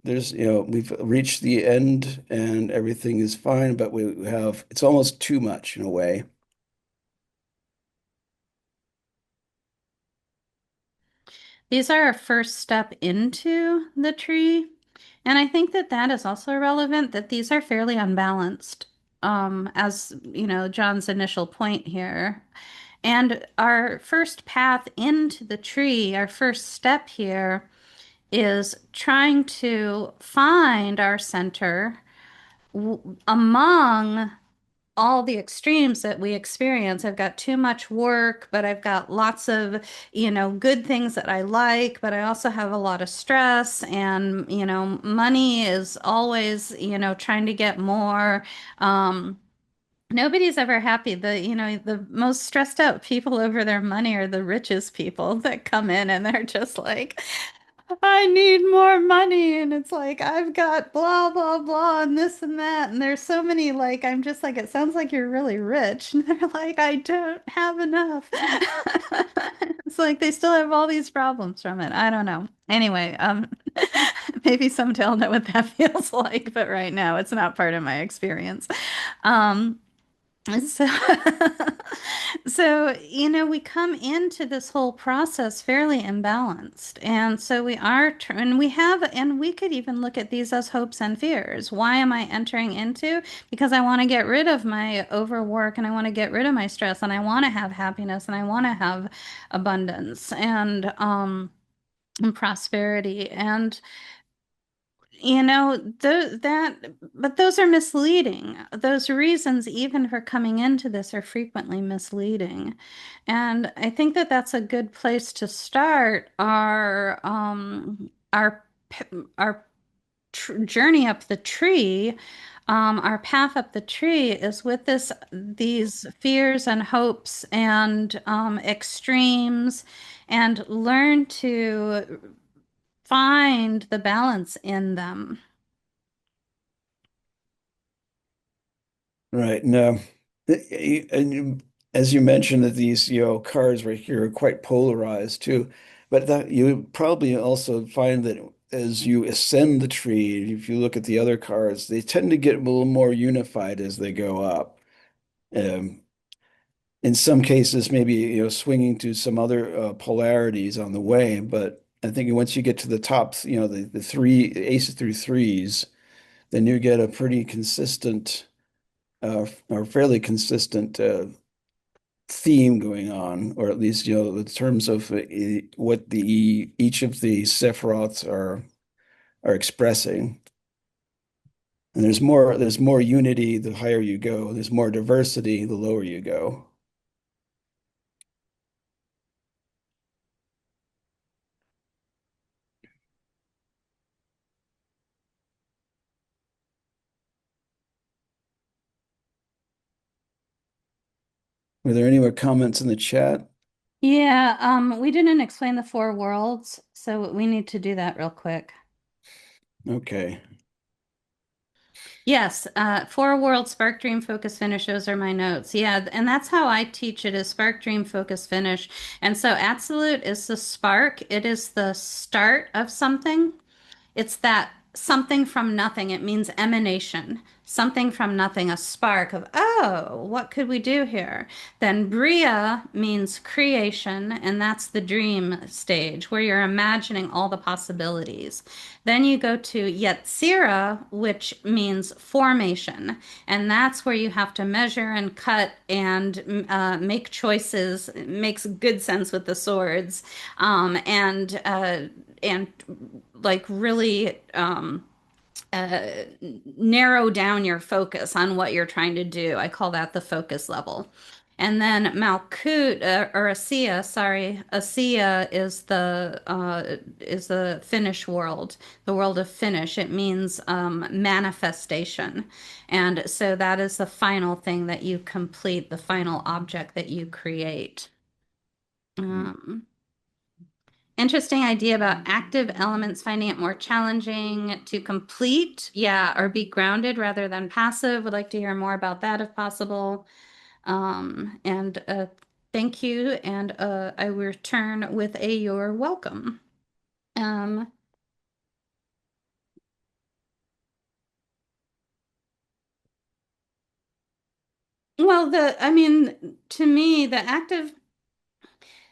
we've reached the end and everything is fine, but we have, it's almost too much in a way. These are our first step into the tree. And I think that that is also relevant, that these are fairly unbalanced, as you know, John's initial point here. And our first path into the tree, our first step here is trying to find our center among all the extremes that we experience. I've got too much work, but I've got lots of, good things that I like, but I also have a lot of stress and, money is always, trying to get more. Nobody's ever happy. The most stressed out people over their money are the richest people that come in and they're just like, I need more money. And it's like, I've got blah, blah, blah, and this and that. And there's so many, like, I'm just like, it sounds like you're really rich. And they're like, I don't have enough. It's like they still have all these problems from it. I don't know. Anyway, maybe someday I'll know what that feels like, but right now it's not part of my experience. Um, so, so, we come into this whole process fairly imbalanced. And so we are, and we have, and we could even look at these as hopes and fears. Why am I entering into? Because I want to get rid of my overwork and I want to get rid of my stress and I want to have happiness and I want to have abundance and prosperity. And but those are misleading. Those reasons, even for coming into this, are frequently misleading. And I think that that's a good place to start our journey up the tree. Our path up the tree is with these fears and hopes and extremes, and learn to find the balance in them. Right. No. As you mentioned that these, cards right here are quite polarized too, but that you probably also find that as you ascend the tree, if you look at the other cards, they tend to get a little more unified as they go up. Um, in some cases, maybe, swinging to some other polarities on the way, but I think once you get to the top, the three aces through threes, then you get a pretty consistent or fairly consistent theme going on, or at least, in terms of what the each of the Sephiroths are expressing. And there's more unity the higher you go. There's more diversity the lower you go. Were there any more comments in the chat? Yeah, we didn't explain the four worlds, so we need to do that real quick. Okay. Yes, four world spark dream focus finish. Those are my notes. Yeah, and that's how I teach it is spark dream focus finish. And so absolute is the spark. It is the start of something. It's that something from nothing. It means emanation, something from nothing, a spark of, oh, what could we do here? Then Bria means creation, and that's the dream stage where you're imagining all the possibilities. Then you go to Yetzira, which means formation, and that's where you have to measure and cut and make choices. It makes good sense with the swords, and like really narrow down your focus on what you're trying to do. I call that the focus level. And then Malkut or Asiya, sorry, Asiya is the Finnish world, the world of Finnish. It means manifestation, and so that is the final thing that you complete, the final object that you create. Um, Interesting idea about active elements, finding it more challenging to complete, yeah, or be grounded rather than passive. Would like to hear more about that if possible. And thank you, and I will return with a you're welcome. Um, well, I mean, to me, the active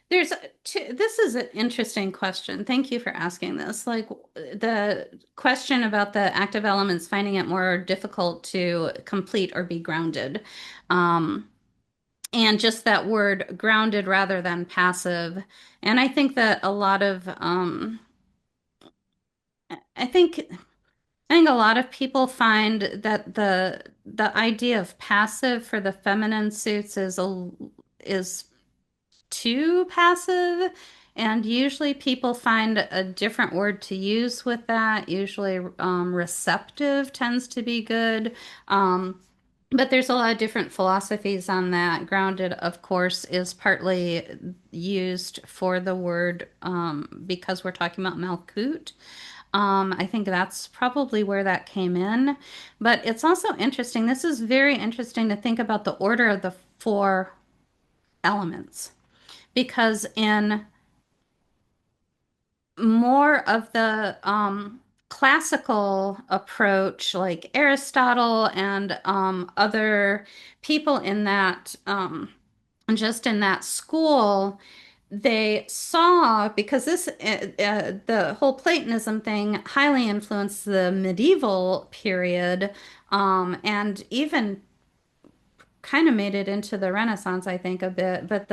There's this is an interesting question. Thank you for asking this. Like the question about the active elements, finding it more difficult to complete or be grounded. Um, and just that word grounded rather than passive. And I think that a lot of I think I think a lot of people find that the idea of passive for the feminine suits is too passive. And usually people find a different word to use with that. Usually, receptive tends to be good. But there's a lot of different philosophies on that. Grounded, of course, is partly used for the word because we're talking about Malkut. I think that's probably where that came in. But it's also interesting. This is very interesting to think about the order of the four elements because in more of the classical approach, like Aristotle and other people in that, just in that school, they saw because the whole Platonism thing highly influenced the medieval period, and even kind of made it into the Renaissance, I think, a bit. But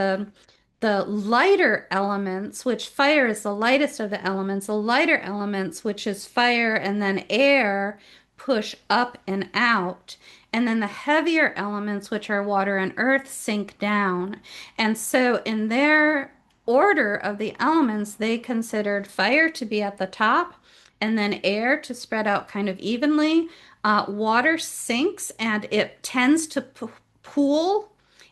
the lighter elements, which fire is the lightest of the elements, the lighter elements, which is fire and then air, push up and out. And then the heavier elements, which are water and earth, sink down. And so, in their order of the elements, they considered fire to be at the top and then air to spread out kind of evenly. Water sinks and it tends to pool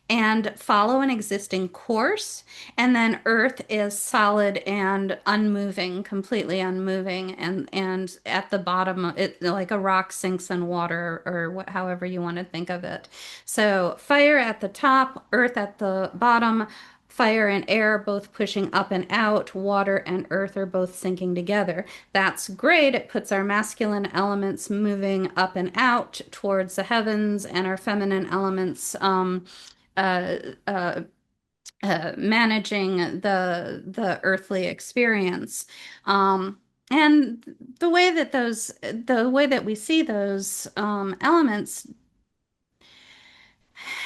and follow an existing course. And then earth is solid and unmoving, completely unmoving. And at the bottom, it like a rock sinks in water or however you want to think of it. So fire at the top, earth at the bottom. Fire and air both pushing up and out, water and earth are both sinking together. That's great. It puts our masculine elements moving up and out towards the heavens, and our feminine elements uh, uh, managing the earthly experience. And the way that we see those elements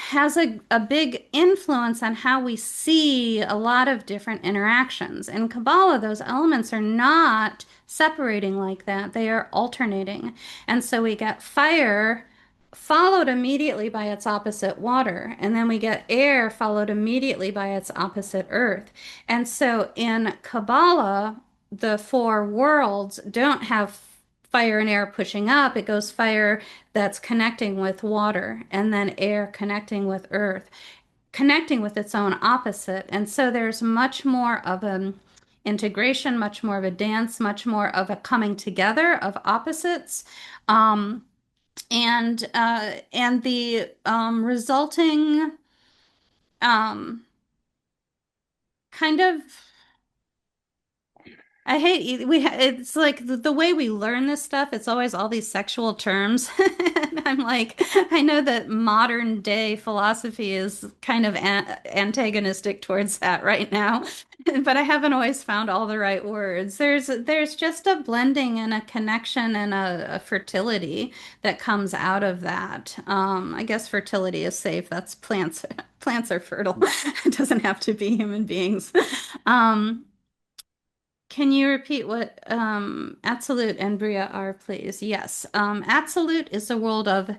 has a big influence on how we see a lot of different interactions. In Kabbalah, those elements are not separating like that, they are alternating. And so we get fire followed immediately by its opposite water, and then we get air followed immediately by its opposite earth. And so in Kabbalah, the four worlds don't have fire and air pushing up. It goes fire that's connecting with water, and then air connecting with earth, connecting with its own opposite. And so there's much more of an integration, much more of a dance, much more of a coming together of opposites. Um, and the resulting um, kind of I hate it's like the way we learn this stuff, it's always all these sexual terms. And I'm like, I know that modern day philosophy is kind of antagonistic towards that right now, but I haven't always found all the right words. There's just a blending and a connection and a fertility that comes out of that. I guess fertility is safe. That's plants. Plants are fertile. It doesn't have to be human beings. Um, can you repeat what absolute and Bria are, please? Yes. Absolute is the world of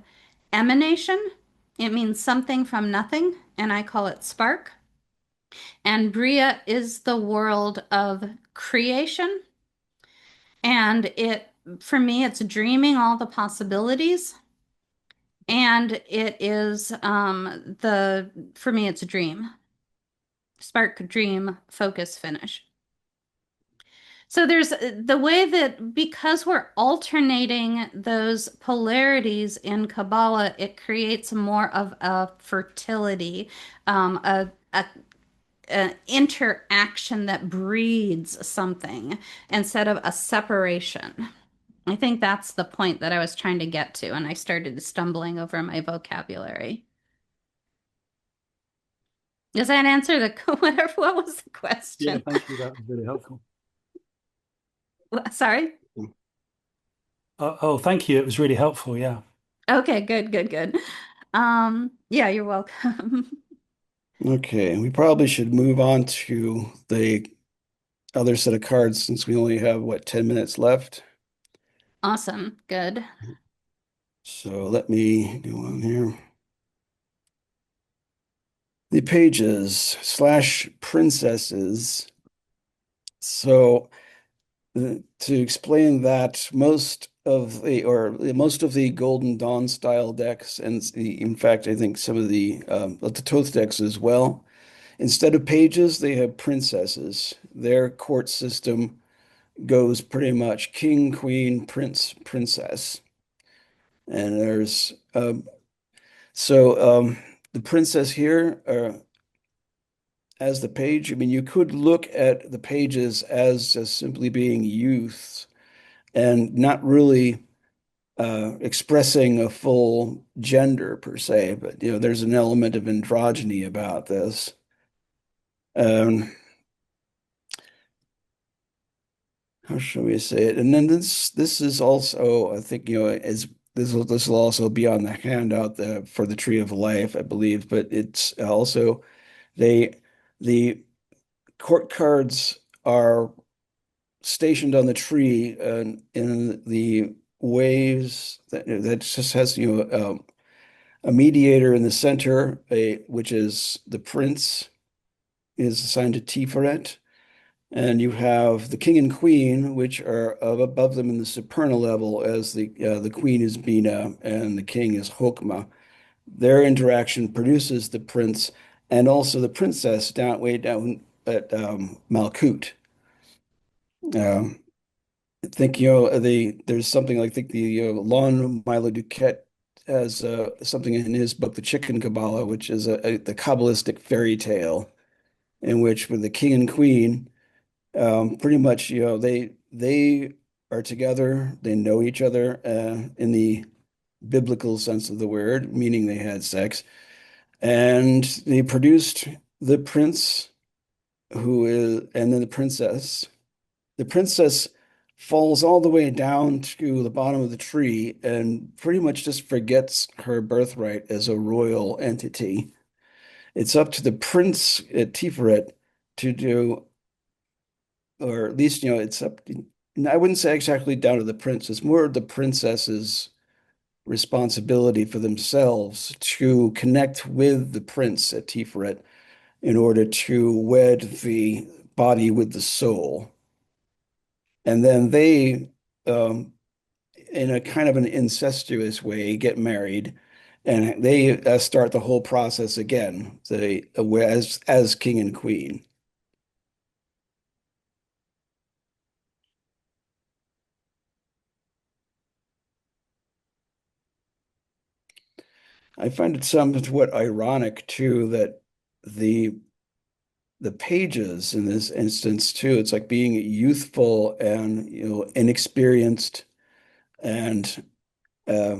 emanation. It means something from nothing, and I call it spark. And Bria is the world of creation. And for me, it's dreaming all the possibilities. And it is for me, it's a dream. Spark, dream, focus, finish. So there's the way that because we're alternating those polarities in Kabbalah, it creates more of a fertility, a interaction that breeds something instead of a separation. I think that's the point that I was trying to get to, and I started stumbling over my vocabulary. Does that answer the whatever? What was the Yeah, question? thank you. That was really helpful. Sorry. Oh, thank you. It was really helpful. Yeah. Okay, good, good, good. Yeah, you're welcome. Okay, we probably should move on to the other set of cards since we only have, what, 10 minutes left? Awesome, good. So let me go on here. The pages slash princesses. So to explain that, most of the Golden Dawn style decks, and in fact, I think some of the Thoth decks as well, instead of pages, they have princesses. Their court system goes pretty much king, queen, prince, princess. And there's the princess here as the page. I mean, you could look at the pages as just simply being youths and not really expressing a full gender per se, but there's an element of androgyny about this. Um, how shall we say it? And then this is also, I think, as this will also be on the handout for the Tree of Life, I believe, but it's also they the court cards are stationed on the tree in the waves that just has a mediator in the center, which is the prince is assigned to Tiferet. And you have the king and queen, which are above them in the supernal level, as the queen is Bina and the king is Hokmah. Their interaction produces the prince and also the princess way down at Malkuth. Um, I think there's something like, I think the Lon Milo Duquette has something in his book, The Chicken Kabbalah, which is the Kabbalistic fairy tale in which with the king and queen. Pretty much, they are together. They know each other in the biblical sense of the word, meaning they had sex, and they produced the prince, and then the princess. The princess falls all the way down to the bottom of the tree and pretty much just forgets her birthright as a royal entity. It's up to the prince at Tiferet to do, or at least, it's up. I wouldn't say exactly down to the prince. It's more the princess's responsibility for themselves to connect with the prince at Tiferet in order to wed the body with the soul. And then they, um, in a kind of an incestuous way, get married, and they start the whole process again, as king and queen. I find it somewhat ironic too that the the pages in this instance too, it's like being youthful and inexperienced and uh,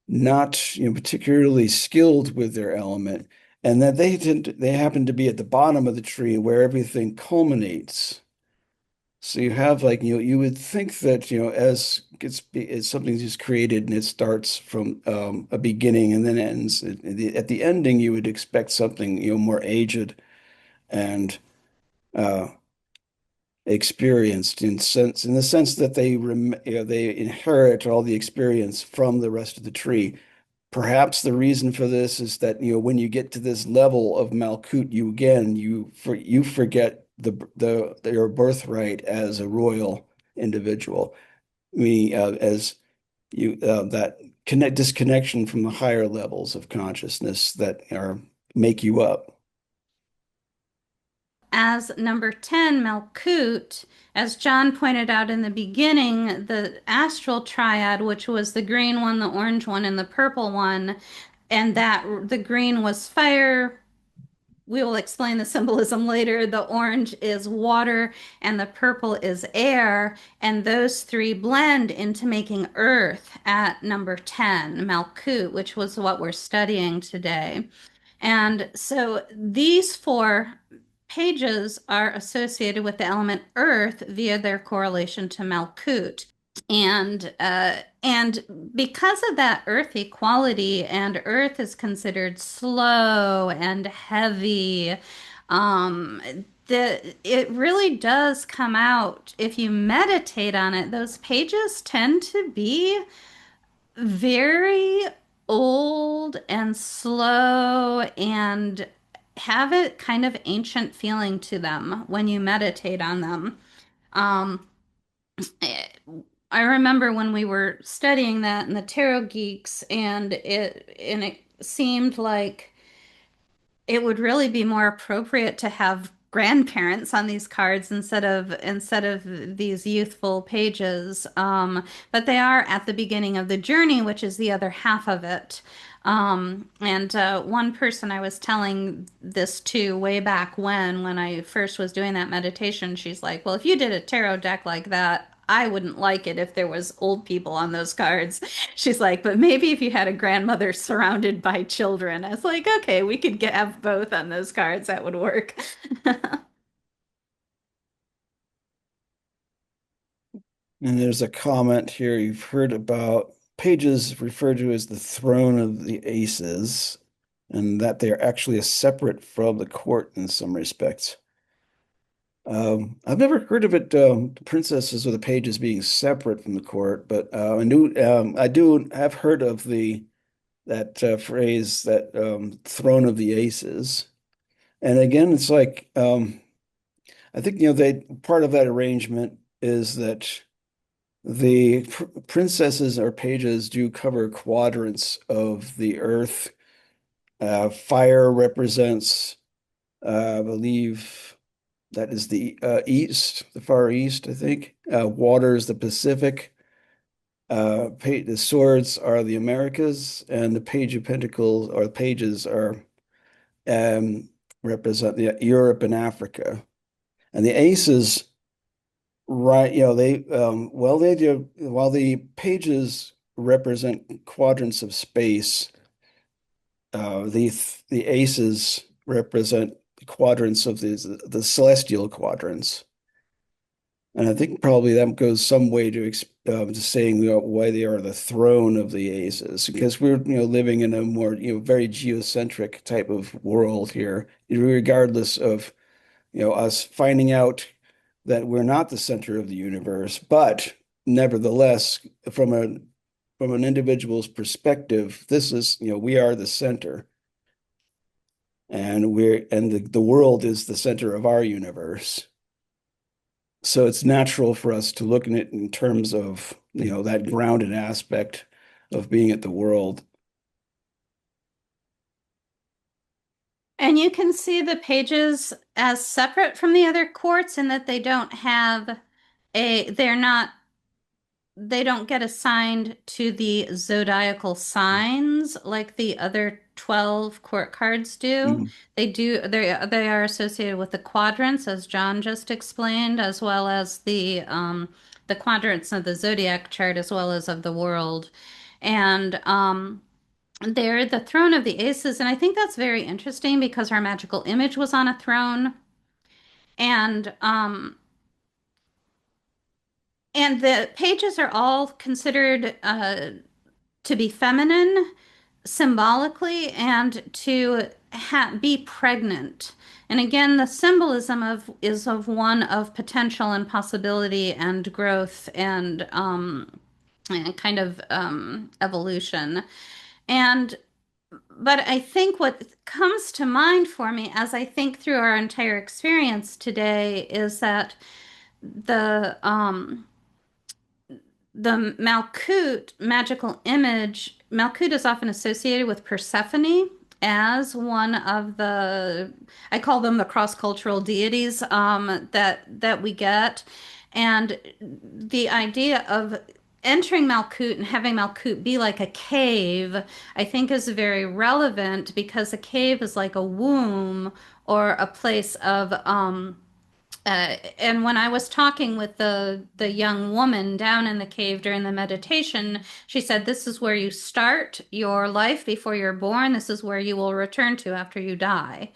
not particularly skilled with their element, and that they happen to be at the bottom of the tree where everything culminates. So you have like you would think that as something is created and it starts from a beginning and then ends at the ending you would expect something more aged and uh, experienced in the sense that they inherit all the experience from the rest of the tree. Perhaps the reason for this is that when you get to this level of Malkuth, you forget your birthright as a royal individual. As you that connect disconnection from the higher levels of consciousness that are make you up. As number 10, Malkut, as John pointed out in the beginning, the astral triad, which was the green one, the orange one, and the purple one, and that the green was fire. We will explain the symbolism later. The orange is water and the purple is air. And those three blend into making earth at number 10, Malkut, which was what we're studying today. And so these four pages are associated with the element earth via their correlation to Malkut. And because of that earthy quality, and earth is considered slow and heavy, um, it really does come out if you meditate on it. Those pages tend to be very old and slow and have a kind of ancient feeling to them when you meditate on them. Um, I remember when we were studying that in the Tarot Geeks, and it seemed like it would really be more appropriate to have grandparents on these cards instead of these youthful pages. But they are at the beginning of the journey, which is the other half of it. And one person I was telling this to way back when I first was doing that meditation, she's like, "Well, if you did a tarot deck like that, I wouldn't like it if there was old people on those cards." She's like, "But maybe if you had a grandmother surrounded by children." I was like, "Okay, we could have both on those cards. That would work." And there's a comment here. You've heard about pages referred to as the throne of the aces, and that they are actually separate from the court in some respects. I've never heard of it, princesses or the pages being separate from the court, but I do have heard of the that phrase, that throne of the aces. And again, it's like I think they part of that arrangement is that the princesses or pages do cover quadrants of the earth. Fire represents, I believe that is the east, the far east, I think. Water is the Pacific. The swords are the Americas, and the Page of Pentacles or pages are um, represent the Europe and Africa. And the aces, right, they do, while the pages represent quadrants of space, the aces represent quadrants of the celestial quadrants. And I think probably that goes some way to saying why they are the throne of the aces, because we're living in a more very geocentric type of world here, regardless of us finding out that we're not the center of the universe, but nevertheless, from an individual's perspective, this is we are the center, and the world is the center of our universe. So it's natural for us to look at it in terms of that grounded aspect of being at the world. And you can see the pages as separate from the other courts in that they don't have they're not they don't get assigned to the zodiacal signs like the other 12 court cards do. Mhm. They are associated with the quadrants, as John just explained, as well as the quadrants of the zodiac chart, as well as of the world. And they're the throne of the aces, and I think that's very interesting because our magical image was on a throne. And the pages are all considered to be feminine symbolically and to be pregnant. And again, the symbolism of is of one of potential and possibility and growth and kind of evolution. And but I think what comes to mind for me as I think through our entire experience today is that the the Malkuth magical image, Malkuth is often associated with Persephone as one of the, I call them the cross-cultural deities that we get. And the idea of entering Malkuth and having Malkuth be like a cave, I think is very relevant because a cave is like a womb or a place of and when I was talking with the young woman down in the cave during the meditation, she said, "This is where you start your life before you're born. This is where you will return to after you die."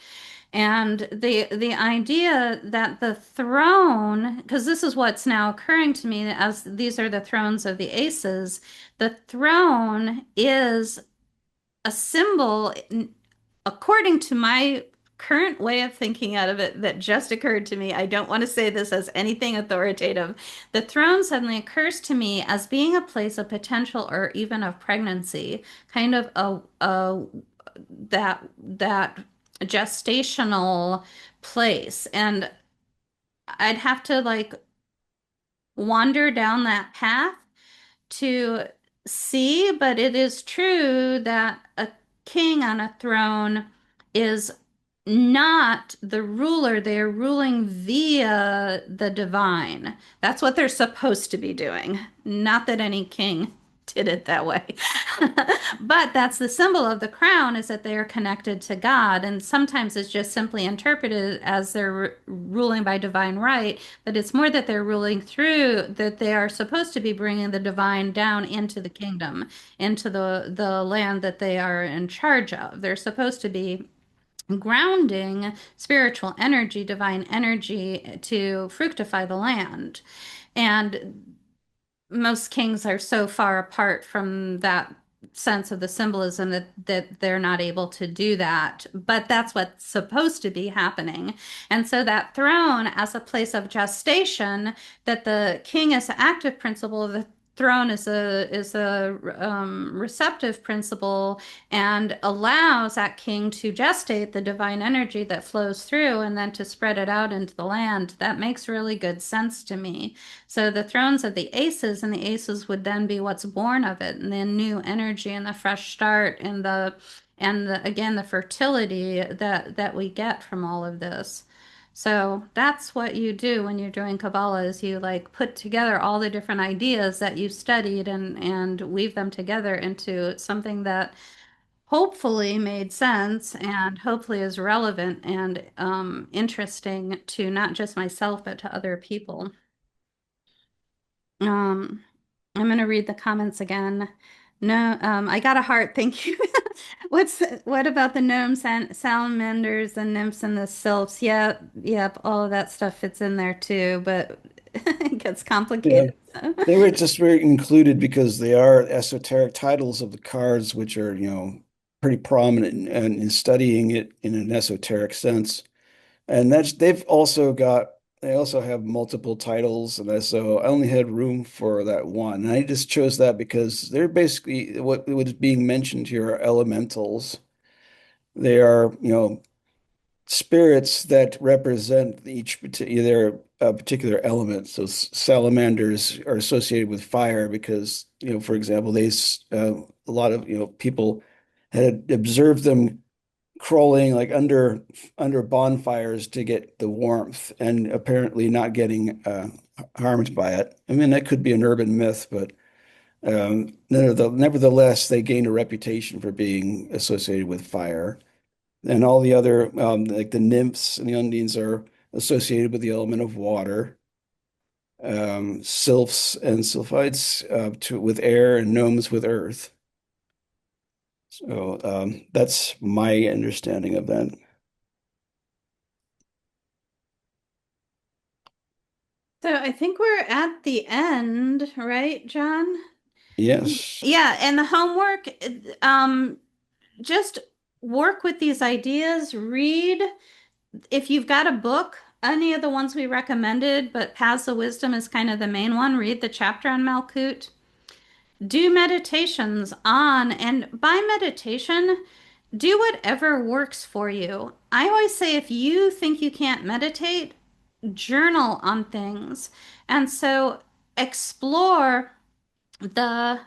And the idea that the throne, because this is what's now occurring to me as these are the thrones of the aces, the throne is a symbol, according to my current way of thinking out of it that just occurred to me. I don't want to say this as anything authoritative. The throne suddenly occurs to me as being a place of potential or even of pregnancy, kind of a that gestational place. And I'd have to like wander down that path to see, but it is true that a king on a throne is not the ruler. They're ruling via the divine. That's what they're supposed to be doing. Not that any king did it that way. But that's the symbol of the crown is that they are connected to God. And sometimes it's just simply interpreted as they're ruling by divine right, but it's more that they're ruling through, that they are supposed to be bringing the divine down into the kingdom, into the land that they are in charge of. They're supposed to be grounding spiritual energy, divine energy to fructify the land. And most kings are so far apart from that sense of the symbolism that they're not able to do that. But that's what's supposed to be happening. And so that throne as a place of gestation, that the king is the active principle, the throne is a receptive principle and allows that king to gestate the divine energy that flows through and then to spread it out into the land. That makes really good sense to me. So the thrones of the aces, and the aces would then be what's born of it, and the new energy and the fresh start and again the fertility that we get from all of this. So that's what you do when you're doing Kabbalah is you like put together all the different ideas that you studied and weave them together into something that hopefully made sense and hopefully is relevant and interesting to not just myself but to other people. Um, I'm gonna read the comments again. No, I got a heart. Thank you. What about the gnomes and salamanders, the nymphs and the sylphs? Yeah, yep, all of that stuff fits in there too, but it gets Yeah, complicated. So. they were just very included because they are esoteric titles of the cards, which are, pretty prominent in studying it in an esoteric sense. And they also have multiple titles, and so I only had room for that one. And I just chose that because they're basically what is being mentioned here are elementals. They are, spirits that represent each particular element. So salamanders are associated with fire because, for example, a lot of, people had observed them crawling like under bonfires to get the warmth and apparently not getting harmed by it. I mean, that could be an urban myth, but nevertheless, they gained a reputation for being associated with fire. And all the other, like the nymphs and the undines, are associated with the element of water. Sylphs and sylphites with air, and gnomes with earth. So that's my understanding of that. So I think we're at the end, right, John? Yes. Yeah, and the homework, just work with these ideas, read. If you've got a book, any of the ones we recommended, but Paths of Wisdom is kind of the main one, read the chapter on Malkuth. Do meditations on, and by meditation, do whatever works for you. I always say if you think you can't meditate, journal on things. And so explore the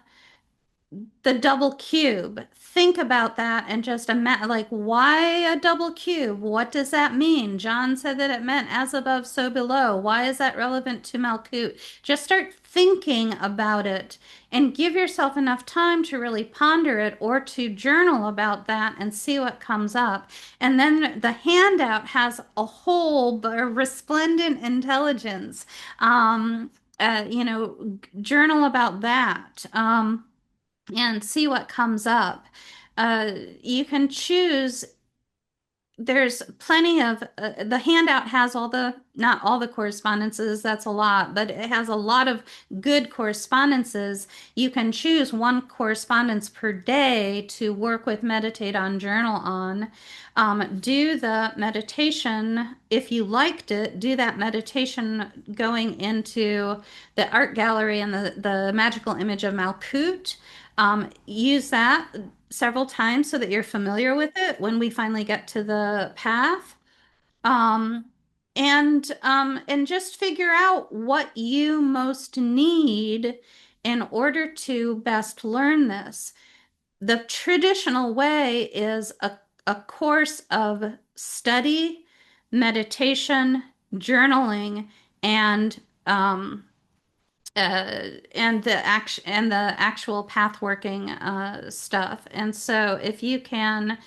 the double cube. Think about that and just imagine, like, why a double cube? What does that mean? John said that it meant as above, so below. Why is that relevant to Malkuth? Just start thinking about it and give yourself enough time to really ponder it or to journal about that and see what comes up. And then the handout has a whole resplendent intelligence. Journal about that. And see what comes up. You can choose, there's plenty of, the handout has all the, not all the correspondences, that's a lot, but it has a lot of good correspondences. You can choose one correspondence per day to work with, meditate on, journal on. Do the meditation, if you liked it, do that meditation going into the art gallery and the magical image of Malkuth. Use that several times so that you're familiar with it when we finally get to the path. Um, and just figure out what you most need in order to best learn this. The traditional way is a course of study, meditation, journaling, and and the actual path working stuff. And so if you can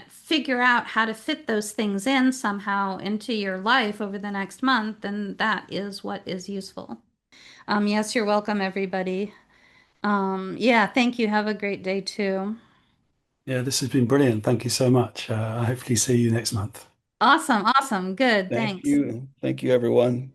figure out how to fit those things in somehow into your life over the next month, then that is what is useful. Yes, you're welcome, everybody. Yeah, thank you. Have a great day too. Yeah, this has been brilliant. Thank you so much. I hopefully see you next month. Awesome, awesome, good. Thank Thanks. you. Thank you, everyone.